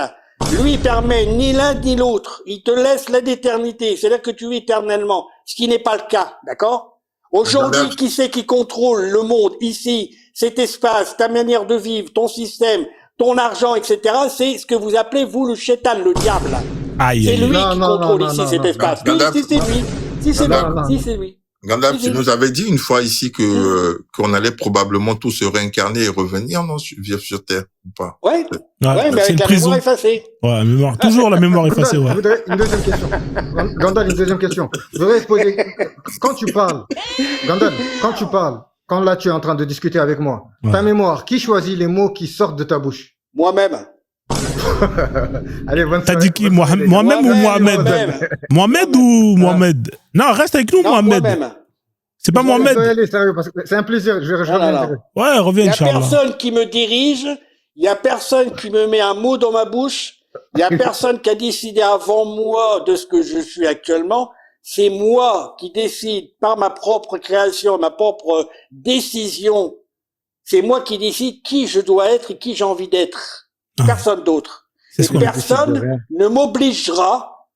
lui permet ni l'un ni l'autre. Il te laisse l'éternité, c'est-à-dire que tu vis éternellement, ce qui n'est pas le cas, d'accord? Aujourd'hui, qui c'est qui contrôle le monde ici, cet espace, ta manière de vivre, ton système, ton argent, etc. C'est ce que vous appelez, vous, le chétan, le diable. Aïe, C'est aïe, lui aïe. qui contrôle ici cet espace. Si, c'est lui. Si, c'est lui. Si, c'est lui. Gandalf, tu nous avais dit une fois ici que qu'on allait probablement tous se réincarner et revenir, non, vivre sur Terre, ou pas? Ouais, Ouais, ouais, mais c'est avec une la prison. mémoire effacée. Ouais, la mémoire. Toujours la mémoire effacée, ouais. Je voudrais une deuxième question. Gandalf, une deuxième question. Je voudrais te poser, quand tu parles, Gandalf, quand là tu es en train de discuter avec moi, Ouais. ta mémoire, qui choisit les mots qui sortent de ta bouche? Moi-même. Allez, bonne T'as soirée. dit qui? Moi-même ou Mohamed? Moi-même. Mohamed ou Mohamed? Non, reste avec nous, Non, Mohamed. moi-même. C'est pas Je vais Mohamed. aller, sérieux, parce que c'est un plaisir. Je Non, non. reviendrai. Ouais, Il reviens, y a Inch'Allah. personne qui me dirige. Il y a personne qui me met un mot dans ma bouche. Il y a personne qui a décidé avant moi de ce que je suis actuellement. C'est moi qui décide par ma propre création, ma propre décision. C'est moi qui décide qui je dois être et qui j'ai envie d'être. Ah. Personne d'autre. C'est Et ce qu'on décide de personne rien. ne m'obligera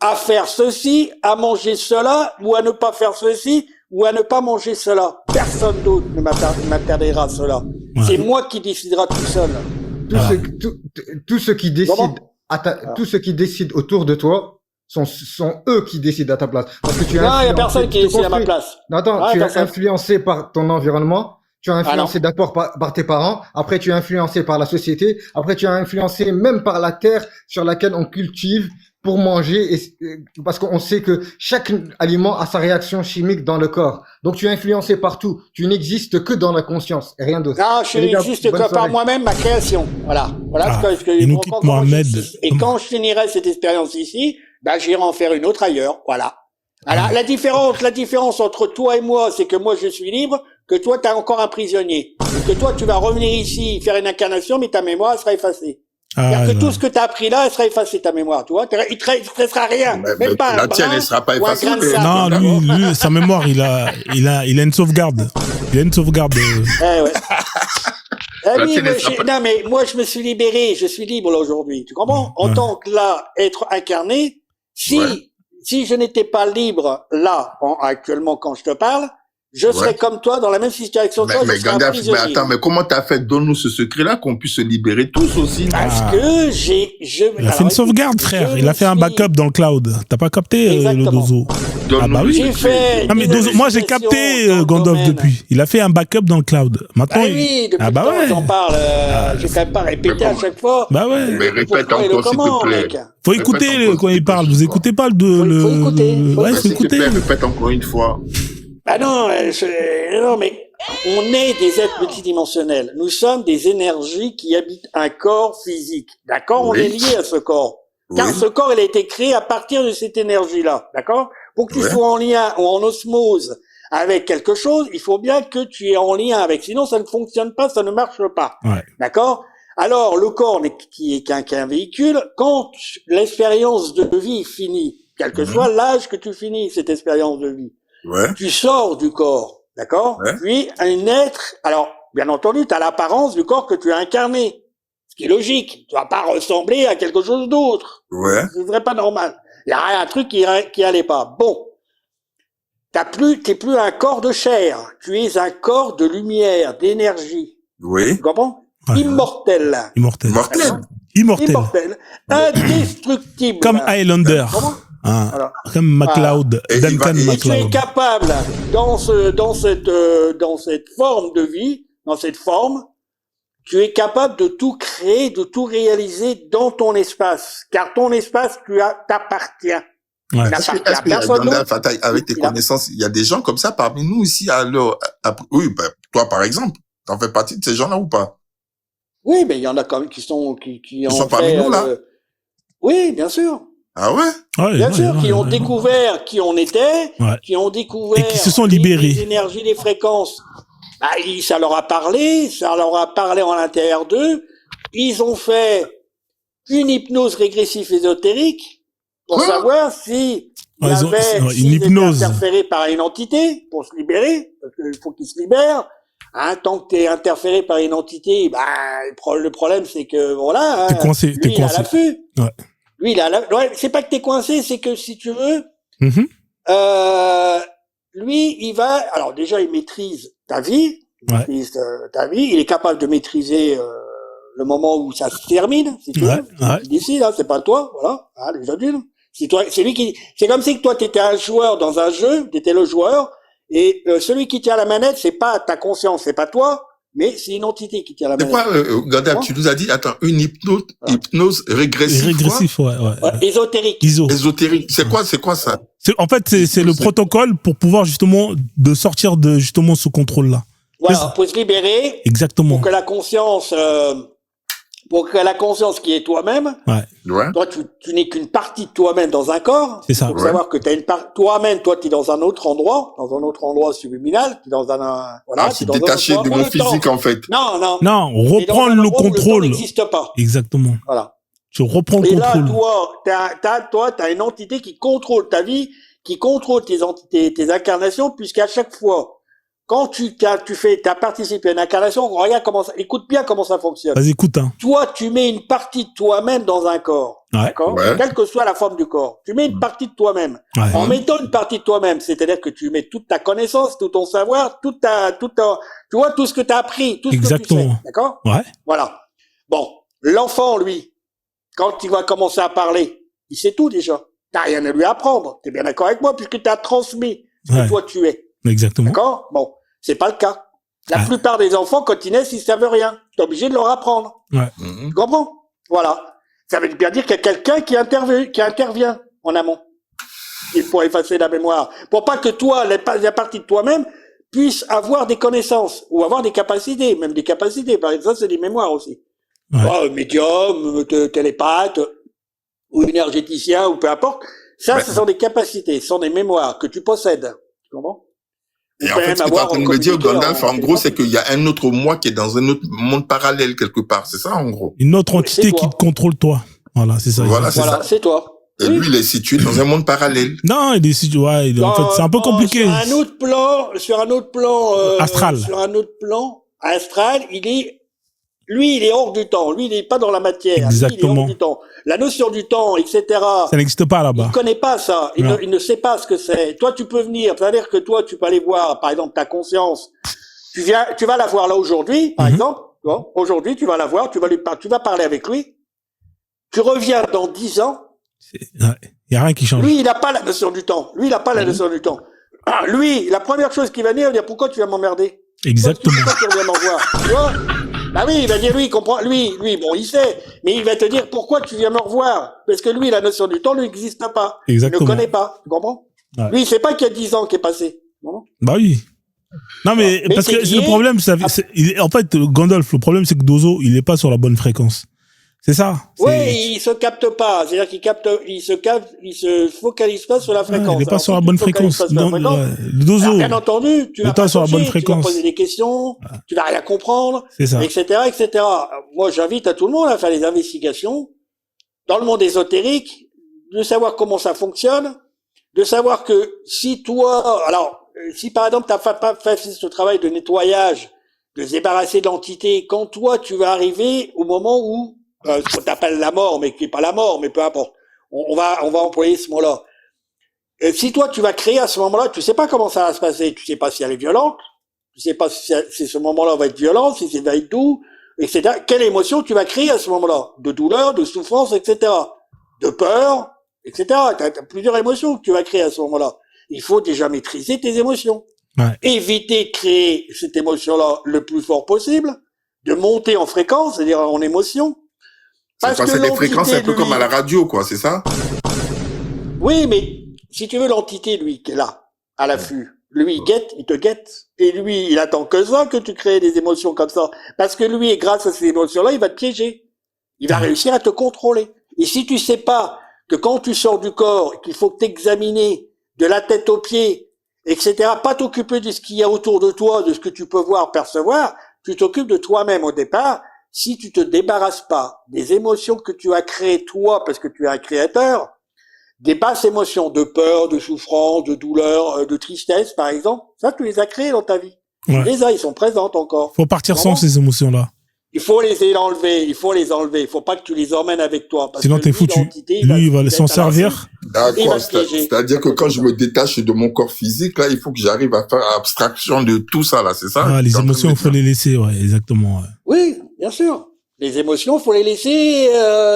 à faire ceci, à manger cela, ou à ne pas faire ceci, ou à ne pas manger cela. Personne d'autre ne m'interdira cela. Ouais. C'est moi qui décidera tout seul. Tous ceux qui décident Comment tous ceux qui décident autour de toi sont eux qui décident à ta place. Parce que tu es Non, il y a influencé, personne qui tu te décide à ma construis. place. Non, attends, Ouais, tu es personne. influencé par ton environnement. Tu es influencé non. d'abord par tes parents. Après, tu es influencé par la société. Après, tu es influencé même par la terre sur laquelle on cultive pour manger. Parce qu'on sait que chaque aliment a sa réaction chimique dans le corps. Donc, tu es influencé partout. Tu n'existes que dans la conscience et rien d'autre. Non, je Les gars, n'existe bonne que par soirée. moi-même, ma création. Voilà. Voilà Ah, ce que et nous comment- quitte comment Mohamed. et quand je finirai cette expérience ici, ben, j'irai en faire une autre ailleurs. Voilà. Alors, la différence entre toi et moi, c'est que moi, je suis libre, que toi, t'es encore un prisonnier. Et que toi, tu vas revenir ici, faire une incarnation, mais ta mémoire sera effacée. C'est-à-dire que là. tout ce que tu as appris là, elle sera effacé ta mémoire, tu vois. Il te restera rien. Même pas la un tienne, brin elle sera pas ou un effacée. grain de mais- sable. Non, lui, sa mémoire, il a une sauvegarde. Il a une sauvegarde. Eh ouais. Ah La oui, tienne, moi, elle sera pas- non, mais moi, je me suis libéré, je suis libre là aujourd'hui. Tu comprends? En Ouais. tant que là, être incarné, si je n'étais pas libre là, actuellement, quand je te parle, je serais comme toi dans la même situation que toi, je Mais serais un Gandalf, mais prisonnier. attends, mais comment t'as fait? Donne-nous ce secret-là qu'on puisse se libérer tous aussi. Parce Ah. que Il a fait une sauvegarde, frère. Il a fait un backup dans le cloud. T'as pas capté, le Exactement. Dozo? Donne-nous Ah bah le oui. j'ai secret. fait. Non, mais des Dozo, moi, j'ai investigations capté dans le Gandalf domaine. depuis. Il a fait un backup dans le cloud. Maintenant, Ah oui, depuis ah bah le temps, ouais. j'en parle. J'ai quand même pas répété à chaque fois. Bah ouais. Mais répète Pourquoi et le encore, s'il comment, te plaît. mec. Faut Répète écouter encore, quand s'il il te plaît, parle. ce Vous soir. écoutez pas Faut écouter, faut Ouais, Ouais, faut s'il te écouter. plaît, répète encore une fois. Ah non, non, mais on est des êtres multidimensionnels. Nous sommes des énergies qui habitent un corps physique. D'accord? On Oui. est lié à ce corps. Car Oui. ce corps, il a été créé à partir de cette énergie-là. D'accord? Pour que tu Ouais. sois en lien ou en osmose avec quelque chose, il faut bien que tu es en lien avec. Sinon, ça ne fonctionne pas, ça ne marche pas. Ouais. D'accord? Alors, le corps qui est qu'un véhicule, quand l'expérience de vie finit, quel que soit l'âge que tu finis cette expérience de vie, Ouais. tu sors du corps, d'accord? Ouais. Puis un être, alors bien entendu, tu as l'apparence du corps que tu as incarné, ce qui est logique. Tu vas pas ressembler à quelque chose d'autre. Ouais. Ce serait pas normal. Il y a un truc qui allait pas. Bon, t'es plus un corps de chair, tu es un corps de lumière, d'énergie. Oui. Tu comprends? Ouais. Immortel. Immortel. Mortel. Immortel. Immortel. Indestructible. Comme Highlander. Comment? Hein. Voilà. Comme MacLeod. Et il Duncan va- et Tu es MacLeod. capable, dans cette forme de vie, dans cette forme, tu es capable de tout créer, de tout réaliser dans ton espace. Car ton espace, t'appartient. Ouais. Il Est-ce n'appartient que, à est-ce que personne Gandalf, d'autre. attends, avec tes Il a- connaissances, il y a des gens comme ça parmi nous ici, alors, oui, bah, toi, par exemple, t'en fais partie de ces gens-là ou pas? Oui, mais il y en a quand même qui ont sont parmi fait, nous, là? Oui, bien sûr. Ah ouais? Ouais, Bien ouais, sûr, ouais, qui ont ouais. découvert qui on était, Ouais. qui ont découvert Et qui se sont les libérés. énergies, les fréquences. Bah, ça leur a parlé en l'intérieur d'eux. Ils ont fait une hypnose régressive ésotérique pour Quoi? savoir si Ouais, ils ont- une s'ils étaient hypnose. interférés par une entité pour se libérer, parce qu'il faut qu'ils se libèrent. Hein, tant que t'es interféré par une entité, bah, le problème c'est que voilà, T'es coincé, lui, t'es il a coincé. l'affût. Ouais. Lui, ouais, c'est pas que t'es coincé, c'est que si tu veux, Mhm. lui, il va, alors déjà, il maîtrise ta vie, il est capable de maîtriser le moment où ça se termine, si tu Ouais, veux. ouais. D'ici, là, c'est pas toi, voilà, hein, les adultes. C'est lui qui, c'est comme si que toi, t'étais un joueur dans un jeu, t'étais le joueur, et celui qui tient la manette, c'est pas ta conscience, c'est pas toi, mais c'est une entité qui tient la C'est manette. quoi, Gandalf, Comment? tu nous as dit, attends, une hypnose régressive, Régressif, ouais, ouais. Ouais, ésotérique. ISO. quoi? Ésotérique. C'est quoi ça? En fait, c'est le protocole pour pouvoir justement de sortir de justement ce contrôle-là. Voilà, pour se libérer, Exactement. pour que la conscience qui est toi-même, Ouais. toi tu n'es qu'une partie de toi-même dans un corps. C'est ça. Il faut Ouais. savoir que t'as une part toi-même, toi t'es dans un autre endroit subliminal, t'es dans voilà, Ah, t'es c'est dans un détaché autre de endroit mon où le temps- physique, en fait. Non. Non, T'es dans un reprendre le endroit où contrôle. Le temps n'existe pas. Exactement. Voilà. Tu reprends le Et là, contrôle. toi, t'as une entité qui contrôle ta vie, qui contrôle tes entités, tes incarnations, puisqu'à chaque fois, quand t'as participé à une incarnation, regarde écoute bien comment ça fonctionne. Vas-y, écoute, hein. Toi, tu mets une partie de toi-même dans un corps. Ouais. D'accord? Ouais. Quelle que soit la forme du corps. Tu mets une partie de toi-même. Ouais. En mettant une partie de toi-même, c'est-à-dire que tu mets toute ta connaissance, tout ton savoir, tu vois, tout ce que tu as appris, tout ce que tu sais. Exactement. D'accord? Ouais. Voilà. Bon. L'enfant, lui, quand il va commencer à parler, il sait tout déjà. T'as rien à lui apprendre. T'es bien d'accord avec moi, puisque tu as transmis ce que Ouais. toi tu es. Exactement. D'accord? Bon. C'est pas le cas. La Ah. plupart des enfants, quand ils naissent, ils savent rien. T'es obligé de leur apprendre. Mhm. Tu comprends? Voilà. Ça veut bien dire qu'il y a quelqu'un qui intervient en amont. Il faut effacer la mémoire. Pour pas que toi, la partie de toi-même, puisse avoir des connaissances ou avoir des capacités, même des capacités. Par exemple, ça, c'est des mémoires aussi. Ouais. Médium, télépathe, ou énergéticien, ou peu importe. Ça, Ouais. ce sont des capacités, ce sont des mémoires que tu possèdes. Tu comprends? Et en fait, ce que tu es en train de me dire, Gandalf, en gros, c'est qu'il y a un autre moi qui est dans un autre monde parallèle quelque part. C'est ça, en gros. Une autre entité qui te contrôle toi. Voilà, c'est ça. Voilà, c'est ça. C'est toi. Et lui, il est situé dans un monde parallèle. Non, il est situé, ouais, en fait, c'est un peu compliqué. Sur un autre plan, astral. Sur un autre plan astral, lui, il est hors du temps. Lui, il n'est pas dans la matière. Exactement. Lui, il est hors du temps. La notion du temps, etc. Ça n'existe pas là-bas. Il connaît pas ça. Il ne sait pas ce que c'est. Toi, tu peux venir. C'est-à-dire que toi, tu peux aller voir, par exemple, ta conscience. Tu vas la voir là aujourd'hui, par exemple. Bon, aujourd'hui, tu vas la voir, tu vas parler avec lui. Tu reviens dans 10 ans. Il y a rien qui change. Lui, il n'a pas la notion du temps. Lui, la première chose qu'il va dire, il va dire, pourquoi tu vas m'emmerder? Exactement. Pourquoi tu reviens m'en voir? Tu vois? Bah oui, il va dire, lui, il comprend, lui, bon, il sait, mais il va te dire, pourquoi tu viens me revoir? Parce que lui, la notion du temps lui n'existe pas. Exactement. Il ne connaît pas. Tu comprends? Ouais. Lui, il sait pas qu'il y a 10 ans qui est passé. Bah oui. Non, mais parce que le problème, en fait, Gandalf, le problème, c'est que Dozo, il est pas sur la bonne fréquence. C'est ça. Oui, il se capte pas. C'est-à-dire il se focalise pas sur la fréquence. Il est pas sur la bonne fréquence. Le Dozo. Alors, bien entendu, tu vas pas sur la bonne tu vas fréquence. poser des questions, tu vas rien comprendre, ça. etc. Moi, j'invite à tout le monde à faire des investigations dans le monde ésotérique, de savoir comment ça fonctionne, de savoir que si par exemple, t'as pas fait ce travail de nettoyage, de se débarrasser de l'entité, quand toi, tu vas arriver au moment où ce qu'on appelle la mort, mais qui est pas la mort, mais peu importe. On va employer ce mot-là. Si toi, tu vas créer à ce moment-là, tu sais pas comment ça va se passer. Tu sais pas si elle est violente. Tu sais pas si ce moment-là va être violent, si ça va être doux, etc. Quelle émotion tu vas créer à ce moment-là? De douleur, de souffrance, etc. De peur, etc. T'as plusieurs émotions que tu vas créer à ce moment-là. Il faut déjà maîtriser tes émotions. Ouais. Éviter de créer cette émotion-là le plus fort possible, de monter en fréquence, c'est-à-dire en émotion. C'est des fréquences un peu comme à la radio, quoi, c'est ça? Oui, mais si tu veux, l'entité, lui, qui est là, à l'affût, lui, il te guette, et lui, il attend que ça, que tu crées des émotions comme ça. Parce que lui, grâce à ces émotions-là, il va te piéger. Il va réussir à te contrôler. Et si tu sais pas que quand tu sors du corps, qu'il faut t'examiner de la tête aux pieds, etc., pas t'occuper de ce qu'il y a autour de toi, de ce que tu peux voir, percevoir, tu t'occupes de toi-même au départ. Si tu te débarrasses pas des émotions que tu as créées toi, parce que tu es un créateur, des basses émotions de peur, de souffrance, de douleur, de tristesse, par exemple, ça, tu les as créées dans ta vie. Ouais. Ils sont présentes encore. Faut partir sans ces émotions-là. Il faut les enlever. Il faut pas que tu les emmènes avec toi. Parce sinon, que t'es foutu. Lui, il va s'en servir. D'accord. C'est-à-dire que quand je me détache de mon corps physique, là, il faut que j'arrive à faire abstraction de tout ça, là, c'est ça? Ah, les émotions, il faut les laisser, ouais, exactement. Ouais. Oui, bien sûr. Les émotions, faut les laisser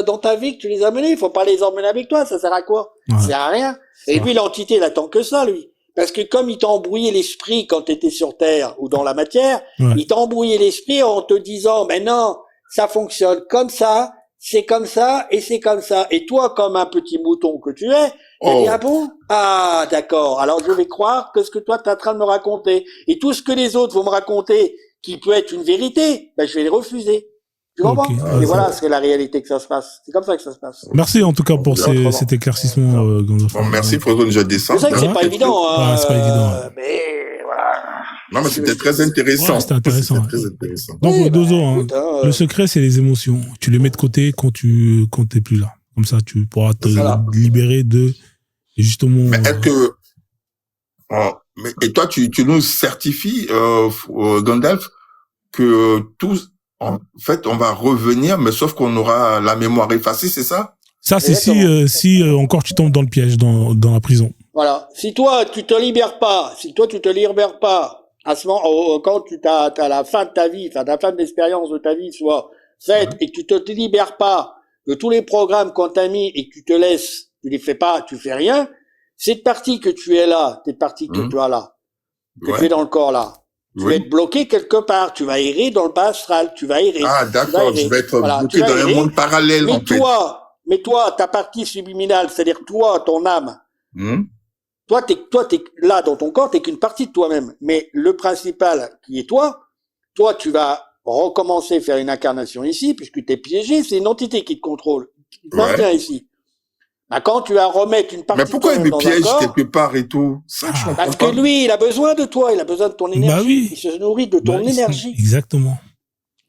dans ta vie, que tu les as menées. Faut pas les emmener avec toi. Ça sert à quoi? Ouais. Ça sert à rien. Et lui, l'entité, il attend que ça, lui. Parce que comme il t'a embrouillé l'esprit quand tu étais sur Terre ou dans la matière, il t'a embrouillé l'esprit en te disant, mais non, ça fonctionne comme ça, c'est comme ça et c'est comme ça. Et toi, comme un petit mouton que tu es, tu dis, ah bon? Ah, d'accord. Alors je vais croire que ce que toi, tu es en train de me raconter. Et tout ce que les autres vont me raconter, qui peut être une vérité, ben, je vais les refuser. Tu comprends? Et voilà, c'est la réalité que ça se passe. C'est comme ça que ça se passe. Merci en tout cas pour cet éclaircissement, Gandalf. Bon, merci pour que je descends. C'est ça que c'est pas évident, hein. C'est pas évident. Mais voilà. Non, mais c'était très intéressant. Ouais, c'était intéressant. Très intéressant. Donc, Oui, Dozo, écoute, le secret, c'est les émotions. Tu les mets de côté quand t'es plus là. Comme ça, tu pourras te libérer de, justement. Mais est-ce que, et toi, tu nous certifies, Gandalf, que tous, en fait, on va revenir, mais sauf qu'on aura la mémoire effacée, c'est ça? Ça, c'est si encore tu tombes dans le piège, dans la prison. Voilà. Si toi, tu te libères pas, à ce moment, quand tu t'as la fin de ta vie, enfin, la fin de l'expérience de ta vie soit faite, et que tu te libères pas de tous les programmes qu'on t'a mis et que tu te laisses, tu les fais pas, tu fais rien, cette partie que tu es là, cette partie que tu as là, que tu es dans le corps là, tu vas être bloqué quelque part, tu vas errer dans le bas astral, tu vas errer. Ah, d'accord, je vais être bloqué dans un monde parallèle, en fait. Mais toi, ta partie subliminale, c'est-à-dire toi, ton âme, toi, t'es là dans ton corps, t'es qu'une partie de toi-même. Mais le principal qui est toi, tu vas recommencer à faire une incarnation ici, puisque t'es piégé, c'est une entité qui te contrôle, qui te maintient ici. Bah, quand tu vas remettre une partie Mais pourquoi de il me dans un piège corps, quelque part et tout? Ça, je comprends parce pas. que lui, il a besoin de toi, il a besoin de ton énergie. Bah oui. Il se nourrit de ton Bah, énergie, Exactement.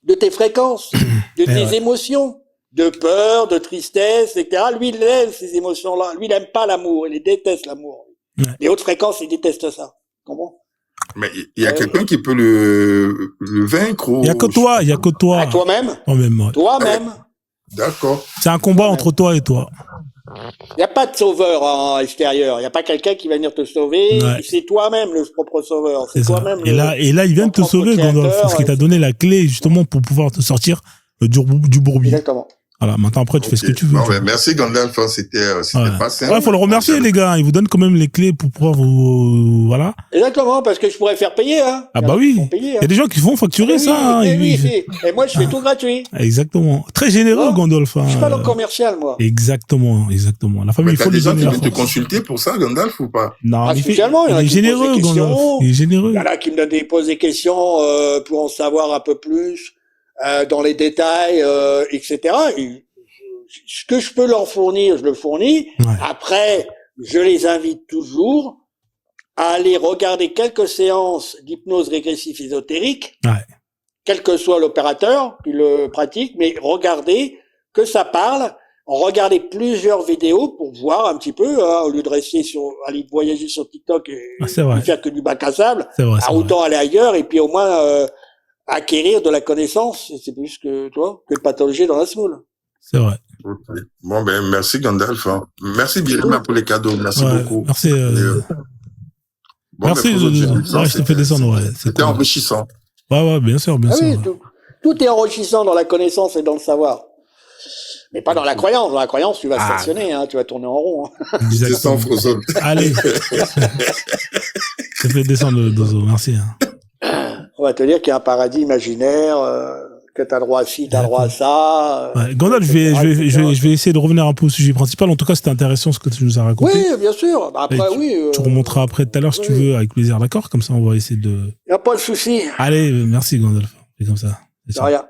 de tes fréquences, de Eh tes ouais. émotions, de peur, de tristesse, etc. Lui, il aime ces émotions-là. Lui, il aime pas l'amour, il déteste l'amour. Ouais. Les hautes fréquences, il déteste ça. Comment? Mais il y a quelqu'un qui peut le vaincre ou... Il y a que toi, il y a que toi. À toi-même. Toi-même, ouais. Toi-même. D'accord. C'est un combat entre toi et toi. Il n'y a pas de sauveur en extérieur. Il n'y a pas quelqu'un qui va venir te sauver. Ouais. C'est toi-même le propre sauveur. C'est C'est ça. toi-même Et là, il vient de te ton propre sauver, Gandalf, créateur, parce qu'il t'a donné la clé, justement, pour pouvoir te sortir du bourbier. Exactement. Voilà. Maintenant, après, tu fais ce que tu veux. Bon, ben, merci Gandalf, hein, c'était Ouais. pas simple. Ouais, faut le remercier, les gars. Il vous donne quand même les clés pour pouvoir vous, voilà. Exactement, parce que je pourrais faire payer, hein. Ah bah oui. Payer, Il y a des gens qui font facturer oui, ça. Hein. oui. Et moi, je fais tout gratuit. Exactement. Très généreux, Non, Gandalf. Hein. Je suis pas dans le commercial, moi. Exactement. La famille, Mais il t'as faut des lui gens donner qui la viennent te force. consulter pour ça, Gandalf, ou pas? Non, Ah, il spécialement, il y en a est qui me posent généreux, des questions. Gandalf. Il est généreux. Il y en a qui posent des questions pour en savoir un peu plus dans les détails, etc. Et ce que je peux leur fournir, je le fournis. Ouais. Après, je les invite toujours à aller regarder quelques séances d'hypnose régressive ésotérique, Ouais. quel que soit l'opérateur qui le pratique, mais regardez que ça parle. Regardez plusieurs vidéos pour voir un petit peu, hein, au lieu de rester aller voyager sur TikTok et C'est vrai. ne faire que du bac à sable. C'est vrai. Autant aller ailleurs et puis au moins acquérir de la connaissance. C'est plus que toi que de pathologie dans la semoule. C'est vrai. Okay. Bon, ben, merci Gandalf. Hein. Merci Birima pour les cadeaux. Merci beaucoup. Merci. Bon, merci. Ben, je te fais descendre. Ouais. C'était cool. Enrichissant. Ouais, bien sûr, bien sûr. Oui, tout est enrichissant dans la connaissance et dans le savoir. Mais pas dans la croyance. Dans la croyance, tu vas stationner, hein, tu vas tourner en rond. Hein. Exactement. Allez. Je te fais descendre, Dozo. Merci. Hein. On va te dire qu'il y a un paradis imaginaire, que t'as droit à ci, t'as droit à ça. Ouais. Gandalf, je vais essayer de revenir un peu au sujet principal. En tout cas, c'était intéressant ce que tu nous as raconté. Oui, bien sûr. Bah, après, tu remonteras après tout à l'heure si tu veux, avec plaisir, d'accord? Comme ça, on va essayer de... Y a pas de souci. Allez, merci Gandalf. C'est comme ça. De rien.